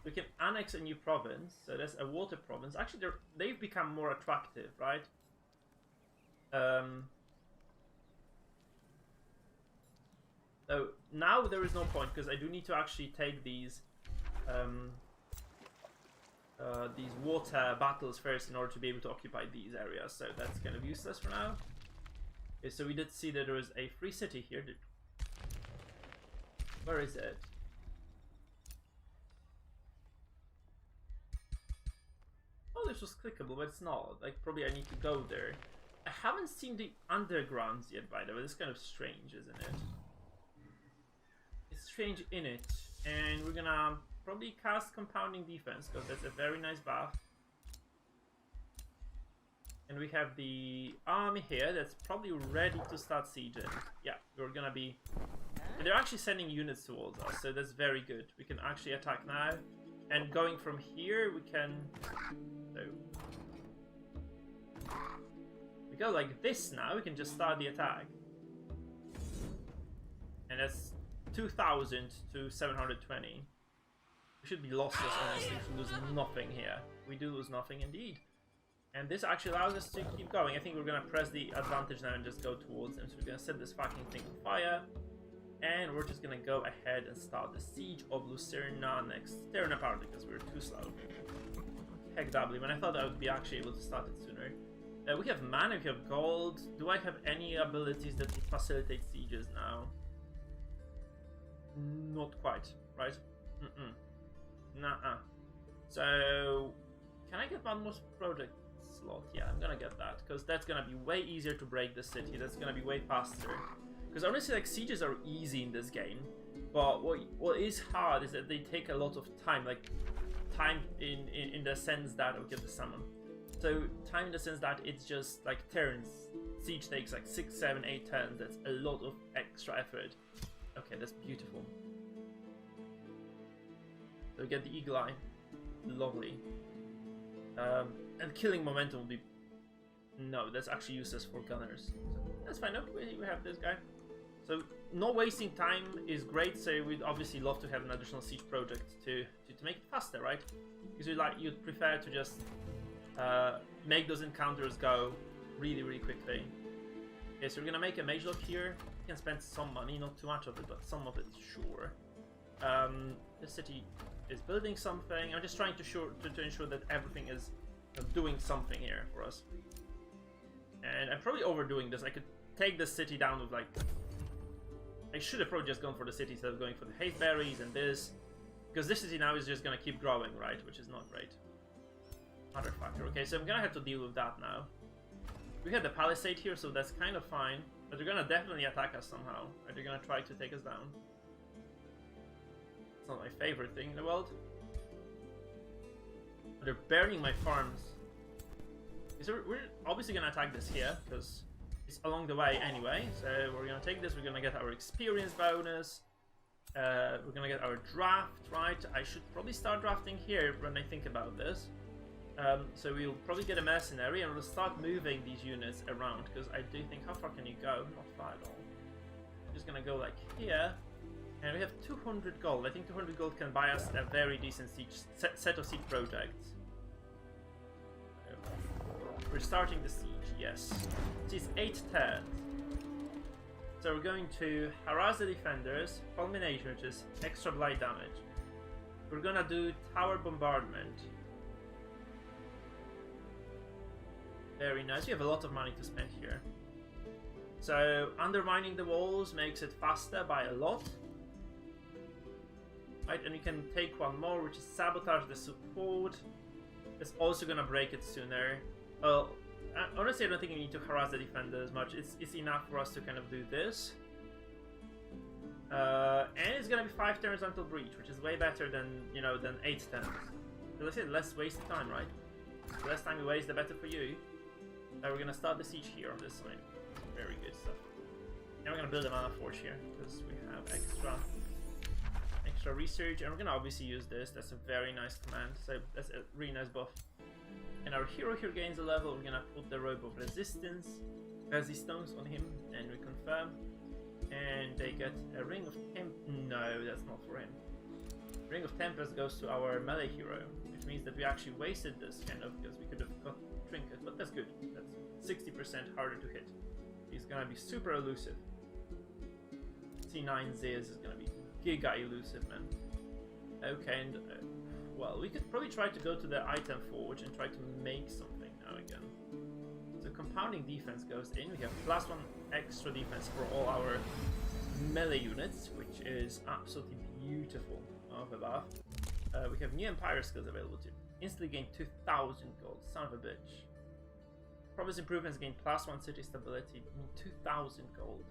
We can annex a new province. So that's a water province. Actually, they've become more attractive, right? So now there is no point because I do need to actually take these water battles first in order to be able to occupy these areas, so that's kind of useless for now. Okay, so we did see that there is a free city here. Where is it? Oh, this was clickable, but it's not. Like, probably I need to go there. I haven't seen the undergrounds yet, by the way. It's kind of strange, isn't it? It's strange in it. And we're gonna probably cast Compounding Defense, because that's a very nice buff. And we have the army here that's probably ready to start sieging. Yeah, we're gonna be... They're actually sending units towards us, so that's very good. We can actually attack now. And going from here, we can... So... We go like this now, we can just start the attack. And that's 2,000 to 720. We should be lossless, honestly. We should lose nothing here. We do lose nothing indeed. And this actually allows us to keep going. I think we're gonna press the advantage now and just go towards them. So we're gonna set this fucking thing on fire. And we're just gonna go ahead and start the siege of Lucerna next turn, apparently, because we were too slow. Heck doubly, when I thought I would be actually able to start it sooner. We have mana, we have gold. Do I have any abilities that would facilitate sieges now? Not quite, right? Nuh-uh. So, can I get one more project slot? Yeah, I'm gonna get that, because that's gonna be way easier to break the city. That's gonna be way faster. Because honestly, like, sieges are easy in this game, but what is hard is that they take a lot of time. Like, time in the sense that... I'll get the summon. So, time in the sense that it's just, like, turns. Siege takes, like, 6, 7, 8 turns. That's a lot of extra effort. Okay, that's beautiful. So we get the Eagle Eye. Lovely. And killing momentum will be... No, that's actually useless for gunners. So that's fine. No, we have this guy. So not wasting time is great. So we'd obviously love to have an additional siege project to make it faster, right? Because you'd prefer to just make those encounters go really, really quickly. Okay, so we're gonna make a mage lock here. We can spend some money, not too much of it, but some of it, sure. The city is building something. I'm just trying to ensure that everything is doing something here for us. And I'm probably overdoing this. I could take the city down with, like... I should have probably just gone for the city instead of going for the haste berries and this. Because this city now is just gonna keep growing, right? Which is not great. Motherfucker. Okay, so I'm gonna have to deal with that now. We had the palisade here, so that's kind of fine. But they're gonna definitely attack us somehow. Or they're gonna try to take us down. It's not my favorite thing in the world. They're burning my farms. So we're obviously gonna attack this here, because it's along the way anyway. So we're gonna take this, we're gonna get our experience bonus. We're gonna get our draft, right? I should probably start drafting here when I think about this. So we'll probably get a mercenary and we'll start moving these units around, because I do think, how far can you go? Not far at all. I'm just gonna go like here, and we have 200 gold. I think 200 gold can buy us a very decent siege, set of siege projects. We're starting the siege, yes. It is 8 turns. So we're going to harass the defenders, fulmination, which is extra blight damage. We're gonna do tower bombardment. Very nice. We have a lot of money to spend here. So undermining the walls makes it faster by a lot. Right, and we can take one more, which is sabotage the support. It's also gonna break it sooner. Well, honestly, I don't think we need to harass the defenders much. It's enough for us to kind of do this. And it's gonna be 5 turns until breach, which is way better than, you know, than 8 turns. Because I said, less wasted time, right? The less time we waste, the better for you. We're gonna start the siege here on this side. Very good stuff. And we're gonna build a mana forge here, because we have extra research, and we're gonna obviously use this. That's a very nice command, so that's a really nice buff. And our hero here gains a level. We're gonna put the robe of resistance on him, and we confirm. And they get a ring of temp. No, that's not for him. Ring of Tempest goes to our melee hero, which means that we actually wasted this kind of, because we could have got trinket, but that's good. That's 60% harder to hit. He's gonna be super elusive. C9 Ziz is gonna be giga elusive, man. Okay, and well, we could probably try to go to the item forge and try to make something now again. So compounding defense goes in. We have +1 extra defense for all our melee units, which is absolutely beautiful of a buff. We have new Empire skills available too. Instantly gain 2,000 gold. Son of a bitch. Province improvements gain +1 city stability. 2,000 gold.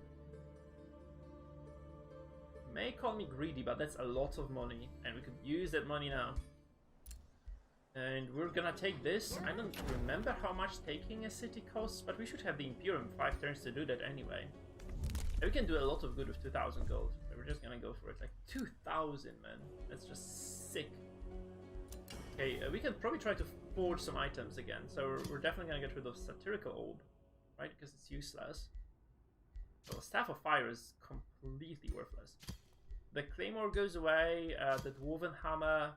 May call me greedy, but that's a lot of money, and we could use that money now. And we're gonna take this. I don't remember how much taking a city costs, but we should have the Imperium 5 turns to do that anyway. And we can do a lot of good with 2,000 gold. So we're just gonna go for it. Like 2,000, man. That's just sick. Okay, we can probably try to forge some items again. So we're definitely gonna get rid of Satirical Orb, right? Because it's useless. So Staff of Fire is completely worthless. The Claymore goes away. The Dwarven Hammer,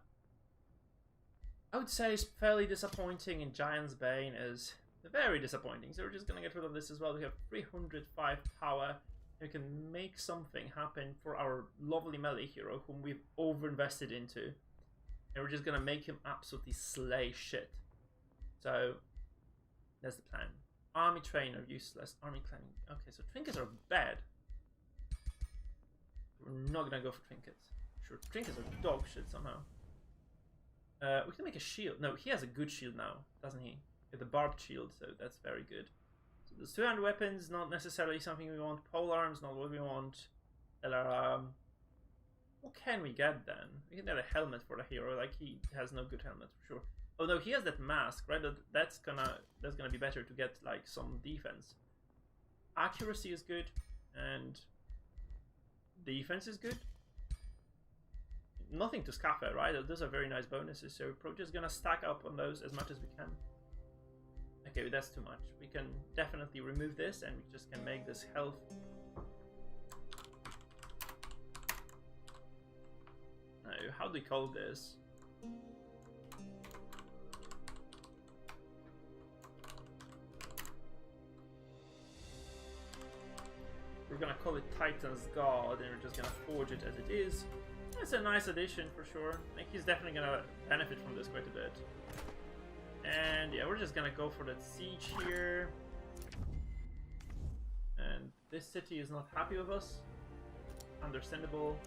I would say, is fairly disappointing, and Giant's Bane is very disappointing. So we're just gonna get rid of this as well. We have 305 power. We can make something happen for our lovely melee hero, whom we've overinvested into. And we're just gonna make him absolutely slay shit. So that's the plan. Army Trainer, useless. Army Climbing. Okay, so trinkets are bad. We're not gonna go for trinkets. Sure, trinkets are dog shit somehow. We can make a shield. No, he has a good shield now, doesn't he? With the barbed shield, so that's very good. So the 200 weapons, not necessarily something we want. Pole arms, not what we want. What can we get then? We can get a helmet for the hero. Like, he has no good helmet for sure. Oh no, he has that mask, right? That's gonna be better to get like some defense. Accuracy is good, and defense is good. Nothing to scaffer, right? Those are very nice bonuses, so we're probably just gonna stack up on those as much as we can. Okay, that's too much. We can definitely remove this, and we just can make this health. No, how do we call this? We're gonna call it Titan's God, and we're just gonna forge it as it is. It's a nice addition for sure. Like, he's definitely gonna benefit from this quite a bit. And yeah, we're just gonna go for that siege here. And this city is not happy with us. Understandable.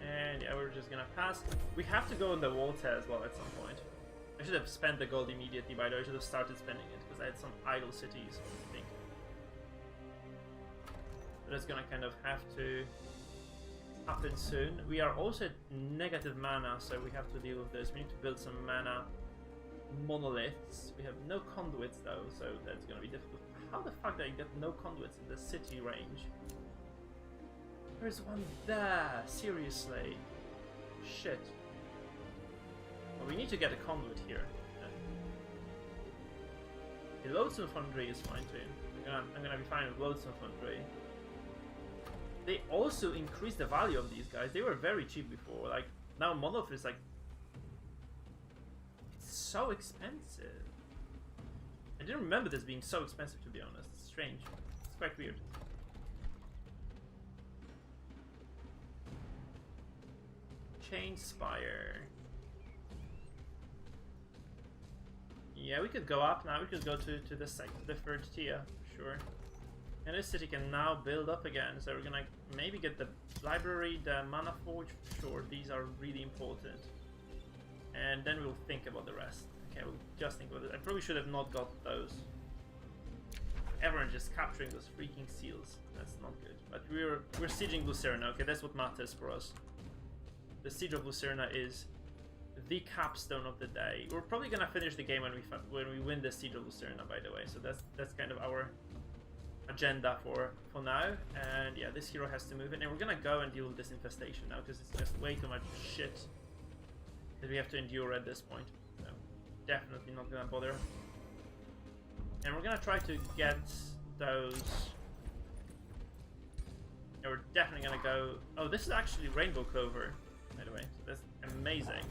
And yeah, we're just gonna pass. We have to go on the water as well at some point. I should have spent the gold immediately, by the way. I should have started spending it, because I had some idle cities, I think. But it's gonna kind of have to happen soon. We are also at negative mana, so we have to deal with this. We need to build some mana monoliths. We have no conduits though, so that's gonna be difficult. How the fuck did I get no conduits in the city range? There's one there, seriously. Shit. Well, we need to get a conduit here. The loads infantry is fine too. I'm gonna be fine with loads infantry. They also increased the value of these guys. They were very cheap before. Like now, monolith is like it's so expensive. I didn't remember this being so expensive, to be honest. It's strange. It's quite weird. Chain Spire. Yeah, we could go up now. We could go to the third tier, for sure. And this city can now build up again. So we're gonna maybe get the library, the mana forge, for sure. These are really important. And then we'll think about the rest. Okay, we'll just think about it. I probably should have not got those. Everyone just capturing those freaking seals. That's not good. But we're sieging Lucerna. Okay, that's what matters for us. The siege of Lucerna is the capstone of the day. We're probably gonna finish the game when we win the siege of Lucerna, by the way. So that's kind of our agenda for now. And yeah, this hero has to move in, and we're gonna go and deal with this infestation now because it's just way too much shit that we have to endure at this point. So definitely not gonna bother. And we're gonna try to get those. Yeah, we're definitely gonna go. Oh, this is actually Rainbow Clover, by the way. So that's amazing.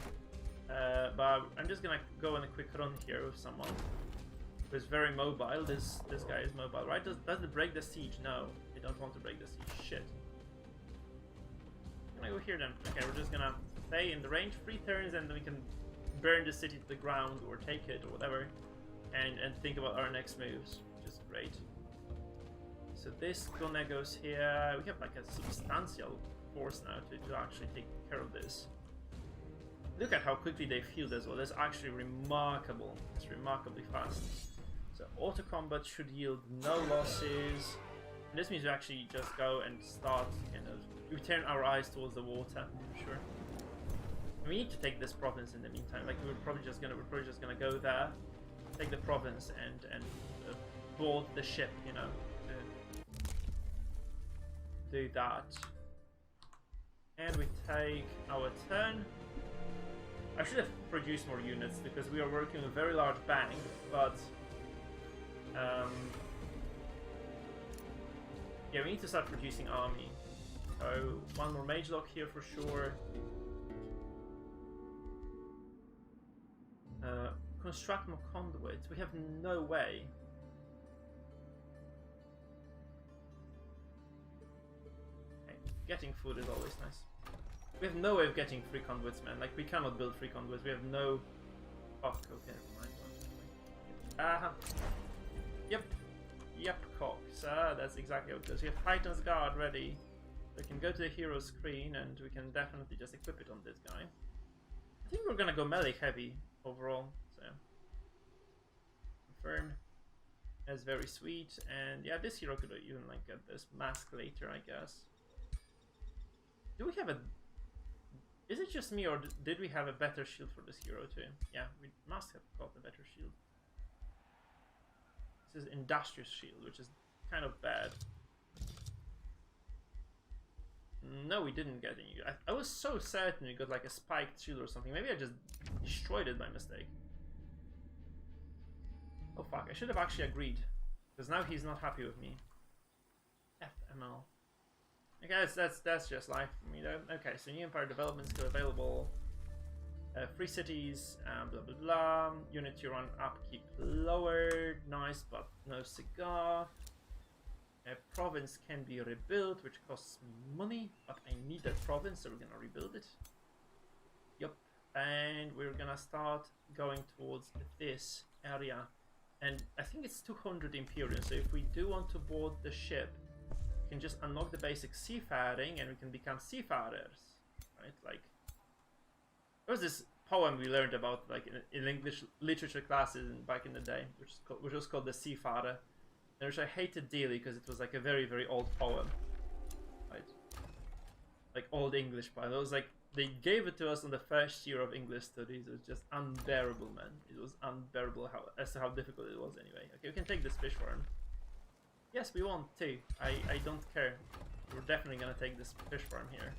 But I'm just gonna go on a quick run here with someone who's very mobile. This guy is mobile, right? Does it break the siege? No, they don't want to break the siege. Shit. I'm gonna go here then. Okay, we're just gonna stay in the range 3 turns, and then we can burn the city to the ground or take it or whatever, and think about our next moves, which is great. So this gonna goes here. We have like a substantial force now to actually take care of this. Look at how quickly they've healed as well. That's actually remarkable. It's remarkably fast. So auto combat should yield no losses. And this means we actually just go and start kind of. We turn our eyes towards the water, for sure. And we need to take this province in the meantime. Like we're probably just gonna go there, take the province, and board the ship. You know, to do that. And we take our turn. I should have produced more units because we are working with a very large bank, but yeah, we need to start producing army. So one more mage lock here for sure. Construct more conduits. We have no way. Okay. Getting food is always nice. We have no way of getting 3 conduits, man. Like, we cannot build 3 conduits. We have no... Fuck, okay, never mind. Yep, Cox. That's exactly how it goes. We have Titan's Guard ready. We can go to the hero screen, and we can definitely just equip it on this guy. I think we're gonna go melee heavy overall, so... Confirm. That's very sweet, and yeah, this hero could even, like, get this mask later, I guess. Do we have a... Is it just me, or did we have a better shield for this hero too? Yeah, we must have got a better shield. This is Industrious Shield, which is kind of bad. No, we didn't get any. I was so certain we got like a spiked shield or something. Maybe I just destroyed it by mistake. Oh fuck, I should have actually agreed. Because now he's not happy with me. FML. Okay, that's just life for me though. Okay, so new empire development still available. 3 cities, blah blah blah. Unity run upkeep lowered. Nice, but no cigar. A province can be rebuilt, which costs me money, but I need that province, so we're gonna rebuild it. Yup, and we're gonna start going towards this area. And I think it's 200 Imperium, so if we do want to board the ship, we can just unlock the basic seafaring and we can become seafarers, right? Like, there was this poem we learned about, like in English literature classes back in the day, which was called The Seafarer, which I hated dearly because it was like a very, very old poem, right? Like old English poem. It was like they gave it to us on the first year of English studies. It was just unbearable, man. It was unbearable as to how difficult it was anyway. Okay, we can take this fish farm. Yes, we want to. I don't care. We're definitely gonna take this fish farm here.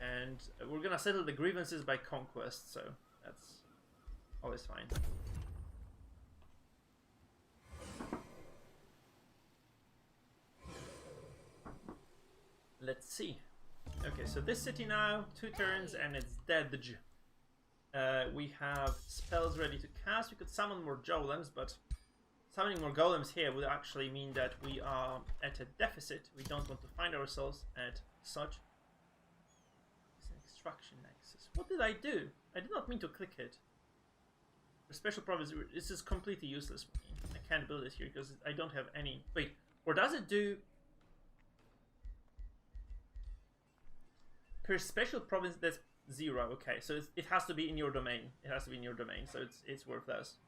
And we're gonna settle the grievances by conquest, so that's always fine. Let's see. Okay, so this city now, 2 turns and it's dead. We have spells ready to cast. We could summon more golems, but summoning more golems here would actually mean that we are at a deficit. We don't want to find ourselves at such. It's an extraction nexus. What did I do? I did not mean to click it. The special province, this is completely useless for me. I can't build it here because I don't have any. Wait, or does it do? Per special province, that's 0. Okay, so it has to be in your domain. It has to be in your domain, so it's worthless.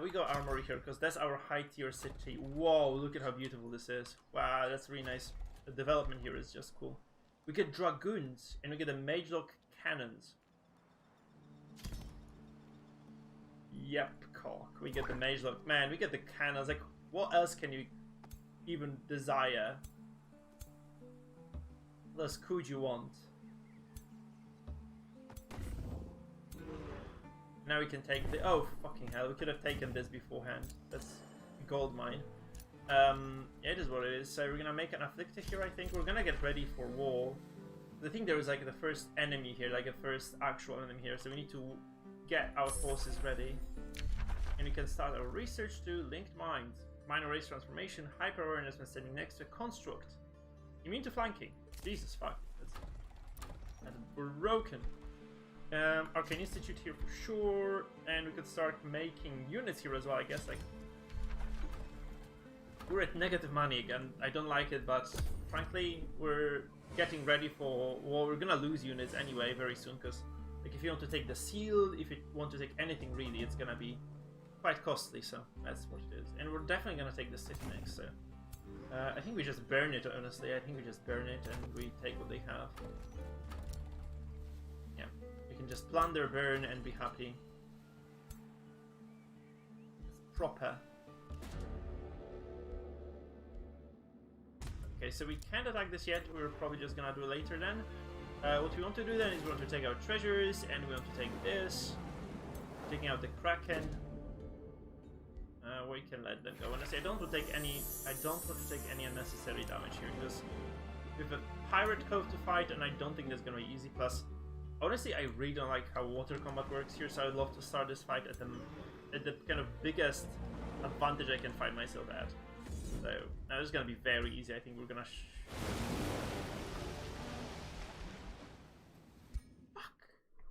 We got armory here because that's our high tier city. Whoa, look at how beautiful this is. Wow, that's really nice. The development here is just cool. We get dragoons and we get the magelock cannons. Yep, cock. We get the magelock. Man, we get the cannons. Like, what else can you even desire? What else could you want? Now we can take the... Oh, fucking hell. We could have taken this beforehand. That's a gold mine. It is what it is. So we're gonna make an afflicted here, I think. We're gonna get ready for war. I think there is like the first enemy here, like a first actual enemy here. So we need to get our forces ready. And we can start our research to linked mines. Minor race transformation, hyper awareness when standing next to a construct. Immune to flanking. Jesus fuck. That's broken. Arcane Institute here for sure. And we could start making units here as well, I guess. Like, we're at negative money again. I don't like it, but frankly, we're getting ready for war. We're gonna lose units anyway very soon, because like if you want to take the seal, if you want to take anything really, it's gonna be quite costly. So that's what it is. And we're definitely gonna take the city next. So I think we just burn it. Honestly, I think we just burn it and we take what they have. Yeah, we can just plunder, burn, and be happy. It's proper. Okay, so we can't attack this yet. We're probably just gonna do it later then. What we want to do then is we want to take our treasures, and we want to take this. Taking out the Kraken. We can let them go. Honestly, I don't want to take any unnecessary damage here, because we have a pirate cove to fight, and I don't think that's gonna be easy. Plus, honestly, I really don't like how water combat works here, so I'd love to start this fight at the kind of biggest advantage I can find myself at. So now this is gonna be very easy. I think we're gonna. Fuck,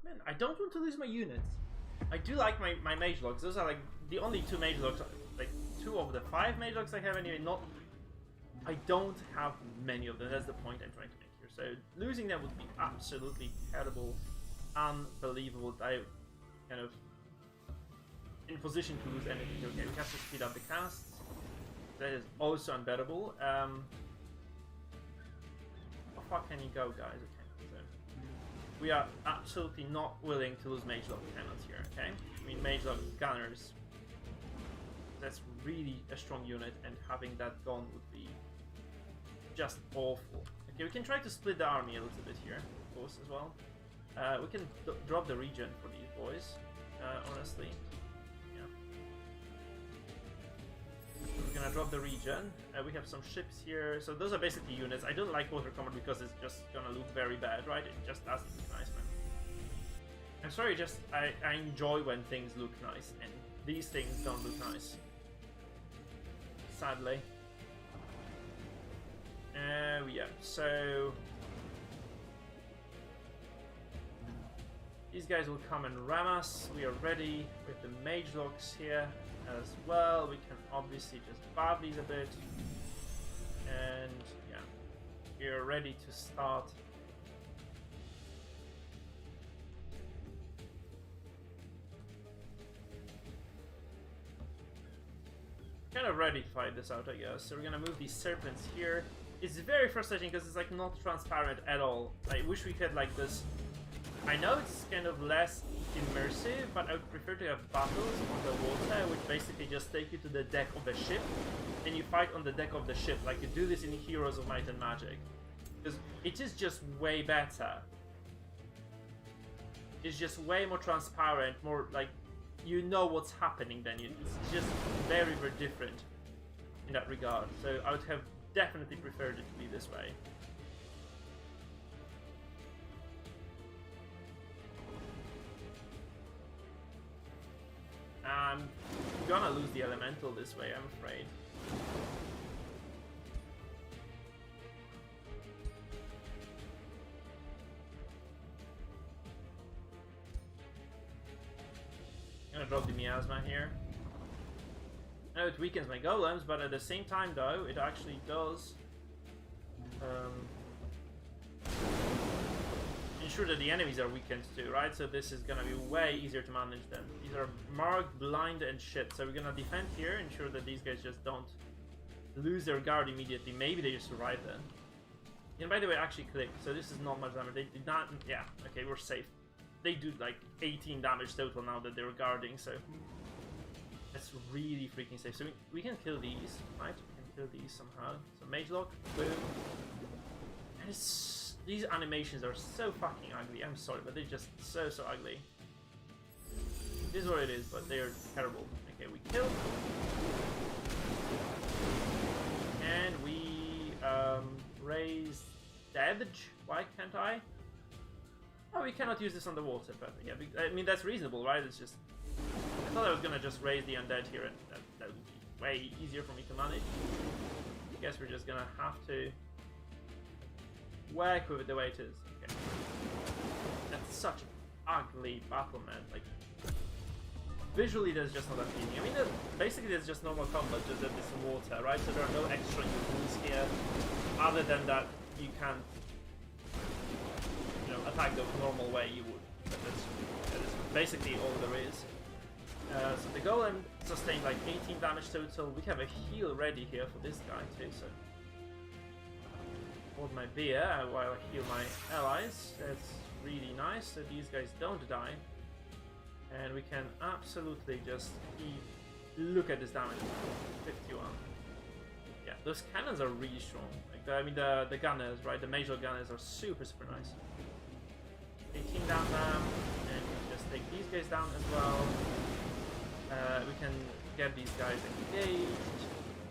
man! I don't want to lose my units. I do like my mage logs. Those are like the only 2 mage logs. Like 2 of the 5 mage logs I have anyway. Not. I don't have many of them. That's the point I'm trying to make here. So losing them would be absolutely terrible, unbelievable. I kind of in position to lose anything. Okay, we have to speed up the casts. That is also unbearable. How far can you go, guys? Okay, so we are absolutely not willing to lose Magelock cannons here, okay? I mean, Magelock gunners. That's really a strong unit, and having that gone would be just awful. Okay, we can try to split the army a little bit here, of course, as well. We can drop the regen for these boys, honestly. We're gonna drop the regen. We have some ships here, so those are basically units. I don't like water combat because it's just gonna look very bad, right? It just doesn't look nice, man. I'm sorry, just I enjoy when things look nice, and these things don't look nice. Sadly. Yeah, so these guys will come and ram us. We are ready with the mage locks here as well. We can obviously just buff these a bit, and yeah, we are ready to start. Kind of ready to fight this out, I guess. So we're gonna move these serpents here. it's very frustrating because it's like not transparent at all. I wish we had like this. I know it's kind of less immersive, but I would prefer to have battles on the water, which basically just take you to the deck of the ship, and you fight on the deck of the ship, like you do this in Heroes of Might and Magic. Because it is just way better. It's just way more transparent, more like you know what's happening then. It's just very, very different in that regard. So I would have definitely preferred it to be this way. I'm gonna lose the elemental this way, I'm afraid. I'm gonna drop the miasma here. I know it weakens my golems, but at the same time though, it actually does ensure that the enemies are weakened too, right? So this is gonna be way easier to manage them. These are marked, blind, and shit. So we're gonna defend here, ensure that these guys just don't lose their guard immediately. Maybe they just survive then. And by the way, actually click. So this is not much damage. They did not. Yeah. Okay, we're safe. They do like 18 damage total now that they're guarding. So that's really freaking safe. So we can kill these, right? We can kill these somehow. So mage lock, boom. And these animations are so fucking ugly. I'm sorry, but they're just so ugly. It is what it is, but they're terrible. Okay, we kill. And we raise damage. Why can't I? Oh, we cannot use this on the water, but yeah, I mean that's reasonable, right? It's just I thought I was gonna just raise the undead here, and that would be way easier for me to manage. I guess we're just gonna have to work with it the way it is. Okay. That's such an ugly battle, man. Like visually, there's just not appealing. I mean, basically, there's just normal combat, just that it's water, right? So there are no extra rules here, other than that you can't, you know, attack the normal way you would. But that is basically all there is. So the golem sustained like 18 damage total. We have a heal ready here for this guy too. So hold my beer while I heal my allies. That's really nice. So these guys don't die. And we can absolutely just look at this damage. 51. Yeah, those cannons are really strong. Like I mean, the gunners, right? The major gunners are super nice. 18 down them, and we just take these guys down as well. We can get these guys engaged.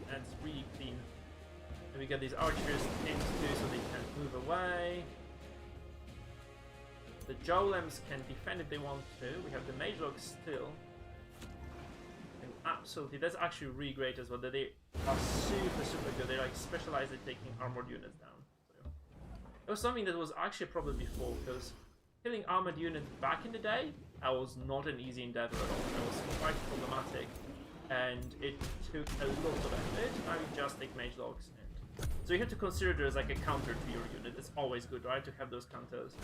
That's really clean. And we get these archers pinned too, so they can't move away. The Jolems can defend if they want to. We have the Mage Log still. And absolutely, that's actually really great as well. That they are super good. They're like specialized at taking armored units down. So it was something that was actually a problem before, because killing armored units back in the day, that was not an easy endeavor at all. It was quite problematic, and it took a lot of effort. Now you just take Mage Logs. So you have to consider there's like a counter to your unit. It's always good, right, to have those counters.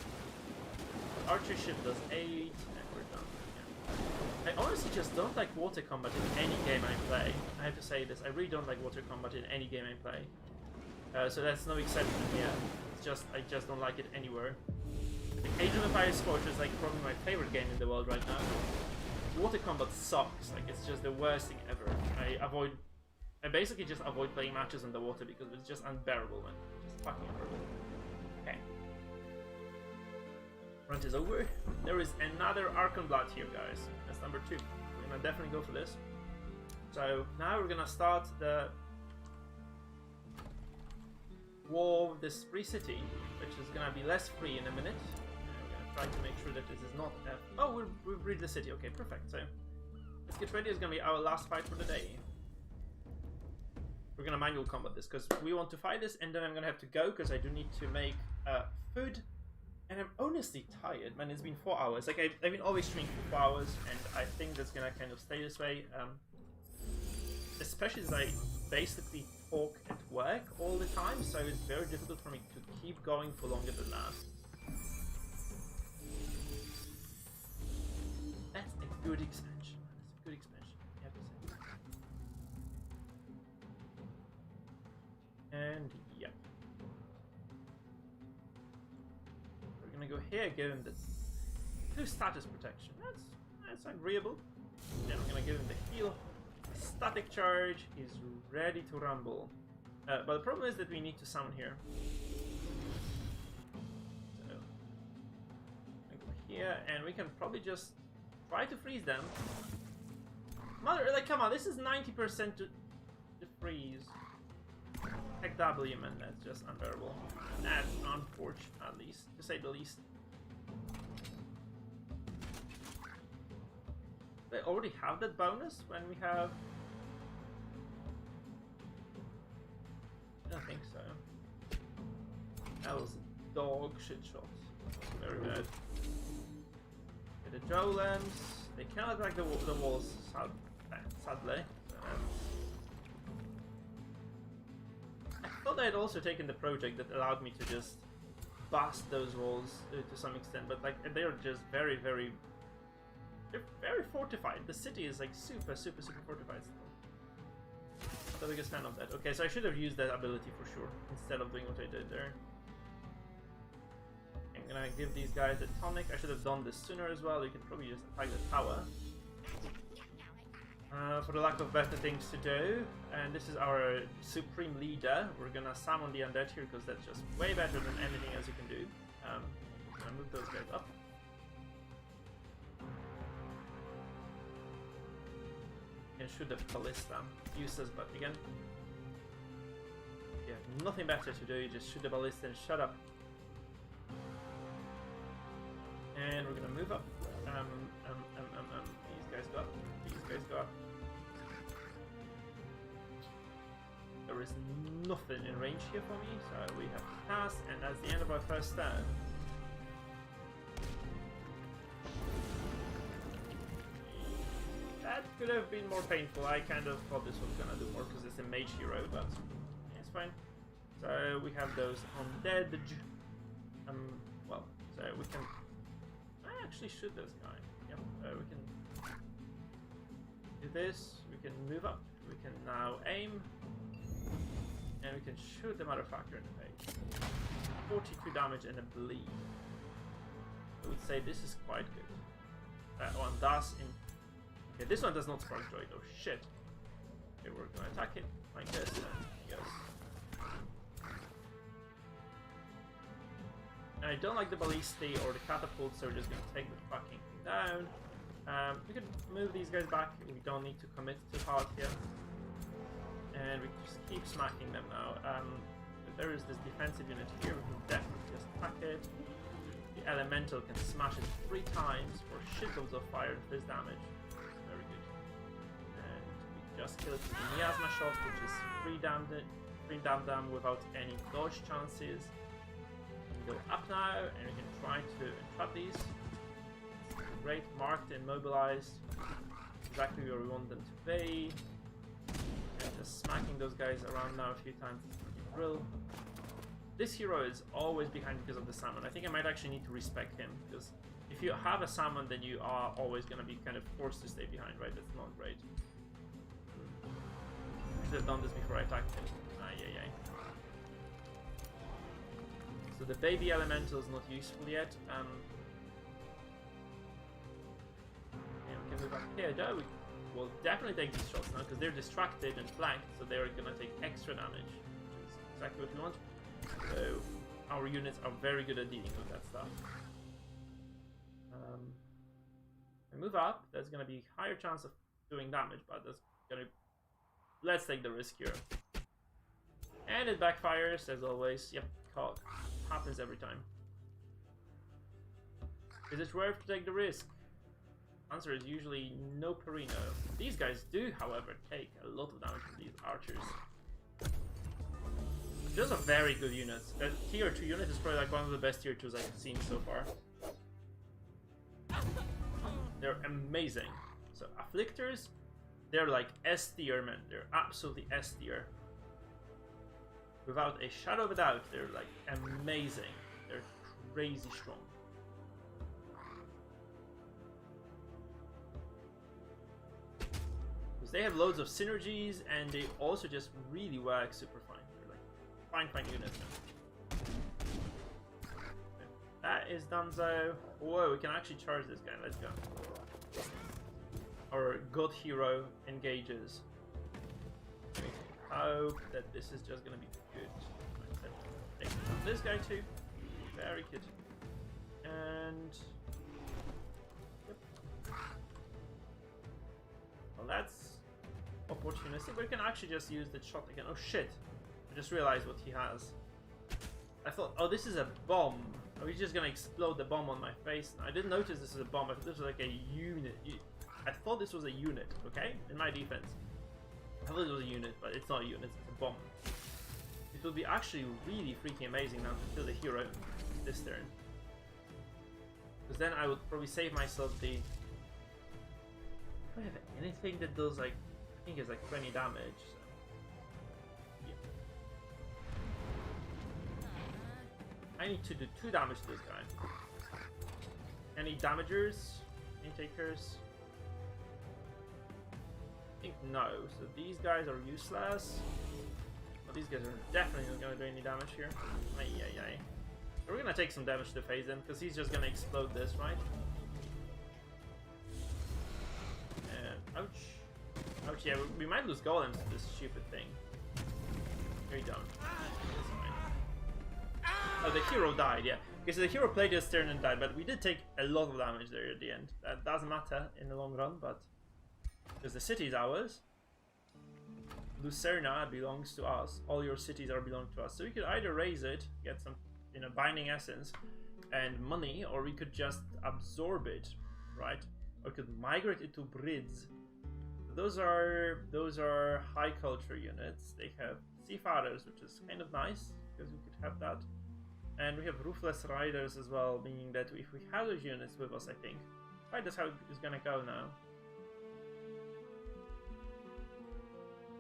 Archer ship does 8, and we're done. Yeah. I honestly just don't like water combat in any game I play. I have to say this, I really don't like water combat in any game I play. So that's no exception here. It's just, I just don't like it anywhere. Like, Age of Empires Scorch is like probably my favorite game in the world right now. Water combat sucks, like it's just the worst thing ever. I basically just avoid playing matches on the water because it's just unbearable, man. Just fucking unbearable. Okay. Front is over. There is another Archon Blood here, guys. That's number 2. We're gonna definitely go for this. So now we're gonna start the war with this free city, which is gonna be less free in a minute. And we're gonna try to make sure that this is not. Oh, we've reached the city. Okay, perfect. So let's get ready. It's gonna be our last fight for the day. We're gonna manual combat this because we want to fight this, and then I'm gonna have to go because I do need to make food. And I'm honestly tired, man. It's been 4 hours. Like I've been always streaming for 4 hours, and I think that's gonna kind of stay this way. Especially as I basically talk at work all the time, so it's very difficult for me to keep going for longer than that. That's a good expansion, man. That's a good expansion, I have to say. And yep, here, give him the 2 status protection. That's agreeable. Then I'm gonna give him the heal. Static charge. He's ready to rumble. But the problem is that we need to summon here. So I go here, and we can probably just try to freeze them. Mother, like, come on, this is 90% to freeze. Heck W, man, that's just unbearable. That's unfortunate, at least, to say the least. They already have that bonus when we have... I don't think so. That was a dog shit shot. Very bad. Okay, the Jolems, they cannot attack the walls, sadly. I thought I had also taken the project that allowed me to just bust those walls to some extent, but like they're just very fortified. The city is like super fortified still. Not the biggest fan of that. Okay, so I should have used that ability for sure instead of doing what I did there. I'm gonna give these guys a tonic. I should have done this sooner as well. You can probably just attack the tower. For the lack of better things to do. And this is our supreme leader. We're gonna summon the undead here because that's just way better than anything else you can do. I'm gonna move those guys up. And shoot the ballista. Useless, but again, you have nothing better to do. You just shoot the ballista and shut up. And we're gonna move up. These guys go up. These guys go up. There is nothing in range here for me, so we have to pass, and that's the end of our first turn. That could have been more painful. I kind of thought this was gonna do more because it's a mage hero, but it's fine. So we have those undead. Well, so we can actually shoot this guy. Yep, we can do this. We can move up. We can now aim. And we can shoot the motherfucker in the face. 42 damage and a bleed. I would say this is quite good. That one does in... Okay, this one does not spark joy though. Shit. Okay, we're gonna attack it like this. Yes. And I don't like the ballistae or the catapult, so we're just gonna take the fucking thing down. We can move these guys back. We don't need to commit too hard here. And we just keep smacking them now. There is this defensive unit here. We can definitely just attack it. The elemental can smash it 3 times for shitloads of fire and this damage. Very good. And we just kill it with the miasma shot, which is 3 damn without any dodge chances. We can go up now, and we can try to entrap these. Great, marked and mobilized. Exactly where we want them to be. Just smacking those guys around now a few times. Drill. This hero is always behind because of the summon. I think I might actually need to respect him, because if you have a summon, then you are always going to be kind of forced to stay behind, right? That's not great. I should have done this before I attacked him. So the baby elemental is not useful yet. And we can move up here. Though we will definitely take these shots now because they're distracted and flanked, so they're going to take extra damage, which is exactly what we want. So our units are very good at dealing with that stuff. I move up. There's going to be higher chance of doing damage, but that's going to... Let's take the risk here. And it backfires as always. Yep, caught. Happens every time. Is it worth to take the risk? Answer is usually no Perino. These guys do, however, take a lot of damage from these archers. Those are very good units. That tier 2 unit is probably like one of the best tier 2s I've seen so far. They're amazing. So afflictors, they're like S tier, man. They're absolutely S tier. Without a shadow of a doubt, they're like amazing. They're crazy strong. They have loads of synergies, and they also just really work super fine. They're like fine units. That is donezo. Whoa, we can actually charge this guy. Let's go. Our god hero engages. We hope that this is just gonna be good. Take this guy too. Very good. And yep. Well, that's opportunistic, but we can actually just use the shot again. Oh shit! I just realized what he has. I thought, oh, this is a bomb. Are we just gonna explode the bomb on my face? I didn't notice this is a bomb. I thought this was like a unit. I thought this was a unit, okay? In my defense. I thought it was a unit, but it's not a unit, it's a bomb. It would be actually really freaking amazing now to kill the hero this turn. Because then I would probably save myself the... Do I have anything that does like... I think it's like 20 damage, so... I need to do 2 damage to this guy. Any damagers? Any takers? I think no. So these guys are useless. Well, these guys are definitely not going to do any damage here. Ay, ay, ay. So we're going to take some damage to phase him, because he's just going to explode this, right? And ouch. Ouch, yeah, we might lose golems to this stupid thing. Here you don't. Oh, the hero died, yeah. Okay, so the hero played his turn and died, but we did take a lot of damage there at the end. That doesn't matter in the long run, but... Because the city is ours. Lucerna belongs to us. All your cities are belong to us. So we could either raise it, get some, you know, binding essence and money, or we could just absorb it, right? Or we could migrate it to Brids. Those are high culture units. They have seafarers, which is kind of nice, because we could have that. And we have Ruthless Riders as well, meaning that if we have those units with us, I think. Right, that's how it's gonna go now.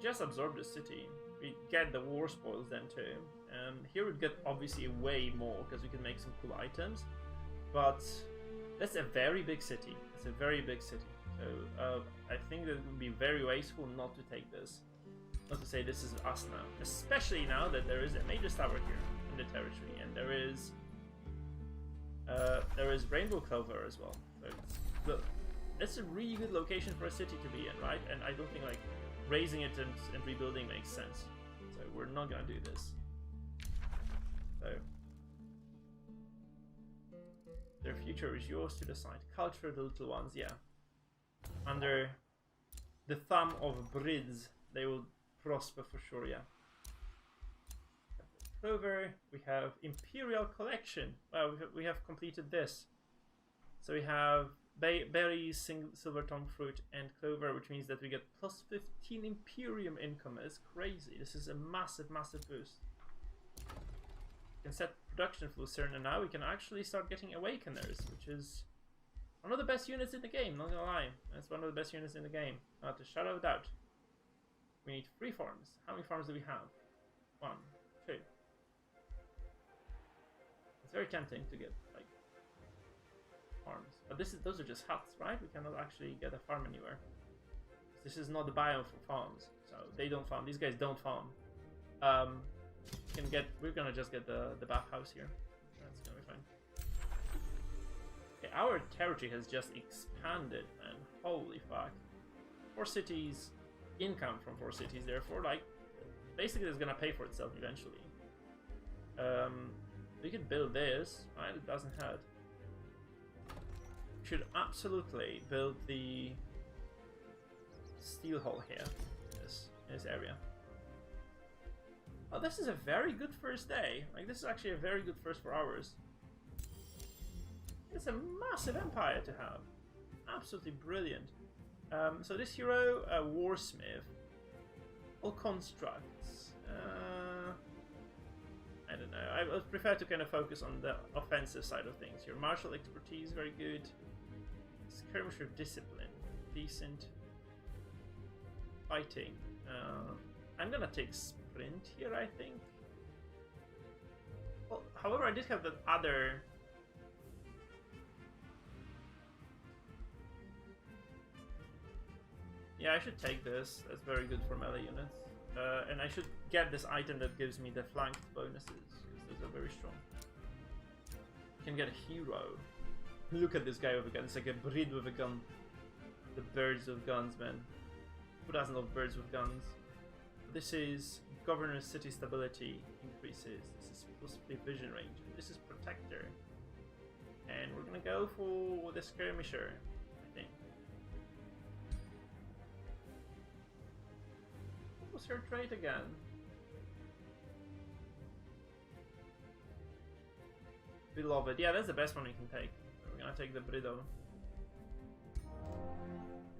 Just absorb the city. We get the war spoils then too. Here we'd get obviously way more, because we can make some cool items. But that's a very big city. It's a very big city. So I think that it would be very wasteful not to take this. Not to say this is us now. Especially now that there is a major tower here in the territory, and there is Rainbow Clover as well. So look, that's a really good location for a city to be in, right? And I don't think like raising it and rebuilding makes sense. So we're not gonna do this. So their future is yours to decide. Culture the little ones, yeah. Under the thumb of Brids, they will prosper for sure, yeah. Clover, we have Imperial Collection. Well, we have completed this. So we have berries, silver tongue fruit, and clover, which means that we get plus 15 Imperium income. It's crazy. This is a massive, massive boost. We can set production for Lucerna now. We can actually start getting Awakeners, which is one of the best units in the game, not gonna lie. That's one of the best units in the game, not a shadow of doubt. We need 3 farms. How many farms do we have? 1, 2. It's very tempting to get like farms, but those are just huts, right? We cannot actually get a farm anywhere. This is not the biome for farms, so they don't farm. These guys don't farm. We're gonna just get the bathhouse here. That's gonna be fine. Okay, our territory has just expanded, man. Holy fuck! 4 cities, income from 4 cities. Therefore, like, basically, it's gonna pay for itself eventually. We could build this, right? It doesn't hurt. We should absolutely build the steel hall here, in this area. Oh, this is a very good first day. Like, this is actually a very good first 4 hours. It's a massive empire to have. Absolutely brilliant. So this hero, Warsmith, all constructs. I don't know. I would prefer to kind of focus on the offensive side of things. Your martial expertise, very good. Skirmisher discipline, decent. Fighting. I'm gonna take sprint here, I think. Well, however, I did have that other. Yeah, I should take this. That's very good for melee units. And I should get this item that gives me the flanked bonuses, because those are very strong. Can get a hero. Look at this guy with a gun. It's like a breed with a gun. The birds with guns, man. Who doesn't love birds with guns? This is Governor's City Stability increases. This is possibly Vision Range. This is Protector. And we're gonna go for the Skirmisher, I think. What was her trait again? Beloved. Yeah, that's the best one we can take. We're gonna take the Brido.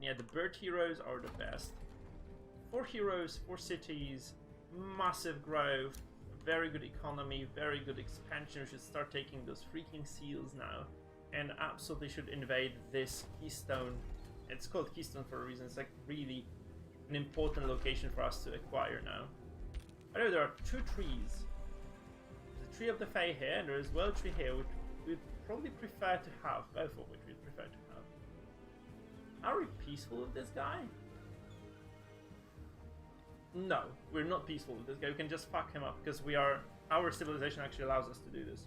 Yeah, the bird heroes are the best. 4 heroes, 4 cities, massive growth, very good economy, very good expansion. We should start taking those freaking seals now. And absolutely should invade this Keystone. It's called Keystone for a reason. It's like really an important location for us to acquire now. I know there are 2 trees. There's a Tree of the Fae here, and there is Well Tree here, which we'd probably prefer to have. Both of which we'd prefer to have. Are we peaceful with this guy? No, we're not peaceful with this guy. We can just fuck him up because we are. Our civilization actually allows us to do this.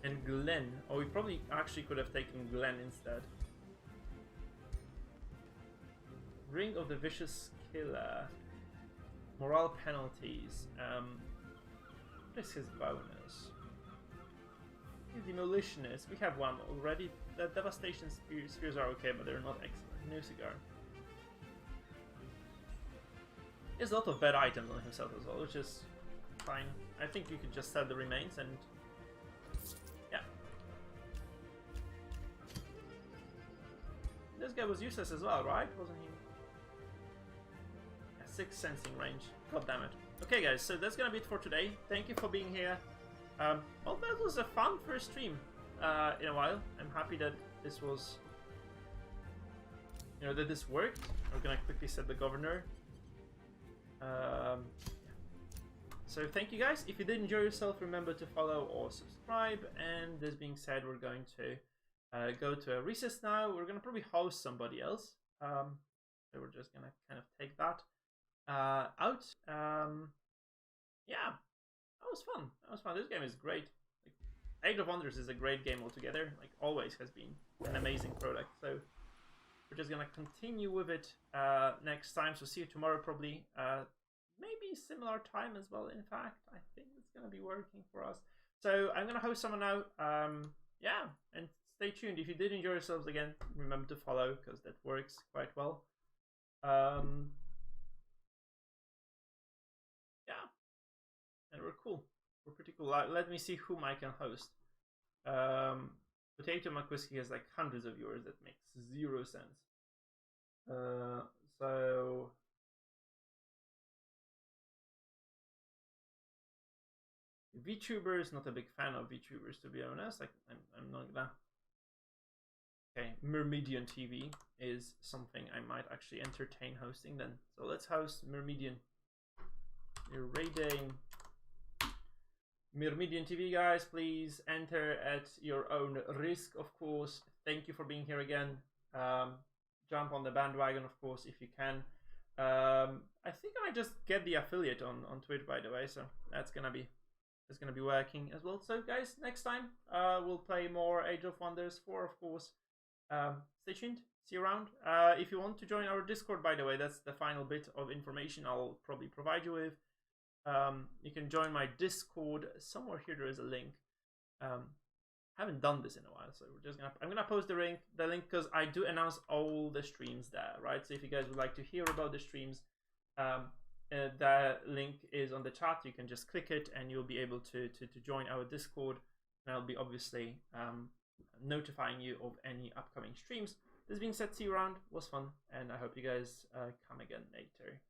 And Glen. Oh, we probably actually could have taken Glen instead. Ring of the Vicious Killer. Morale penalties. What is his bonus? Demolitionist. We have one already. The Devastation Spears are okay, but they're not excellent. New Cigar. He has a lot of bad items on himself as well, which is fine. I think you could just sell the remains and... yeah. This guy was useless as well, right? Wasn't he? Yeah, 6 sensing range. God damn it. Okay guys, so that's gonna be it for today. Thank you for being here. Well, that was a fun first stream in a while. I'm happy that this was... you know, that this worked. We're gonna quickly set the governor. So thank you guys. If you did enjoy yourself, remember to follow or subscribe. And this being said, we're going to go to a recess now. We're gonna probably host somebody else. So we're just gonna kind of take that out. Yeah, that was fun. That was fun. This game is great. Like, Age of Wonders is a great game altogether. Like always has been an amazing product. So we're just gonna continue with it next time. So see you tomorrow probably. Maybe similar time as well. In fact, I think it's gonna be working for us. So I'm gonna host someone now. Yeah, and stay tuned. If you did enjoy yourselves again, remember to follow because that works quite well. Yeah, and we're cool. We're pretty cool. Let me see whom I can host. Potato McWhiskey has like hundreds of viewers. That makes 0 sense. So VTubers, not a big fan of VTubers to be honest. Like I'm not gonna. Okay, Mermedian TV is something I might actually entertain hosting then. So let's host Mermedian. You're raiding Mermedian TV, guys. Please enter at your own risk, of course. Thank you for being here again. Jump on the bandwagon, of course, if you can. I think I might just get the affiliate on Twitch, by the way, so that's gonna be working as well. So, guys, next time we'll play more Age of Wonders 4, of course. Stay tuned. See you around. If you want to join our Discord, by the way, that's the final bit of information I'll probably provide you with. You can join my Discord. Somewhere here there is a link. Haven't done this in a while, so I'm gonna post the link because I do announce all the streams there, right? So if you guys would like to hear about the streams, the link is on the chat. You can just click it and you'll be able to join our Discord, and I'll be obviously notifying you of any upcoming streams. This being said, see you around. Was fun, and I hope you guys come again later.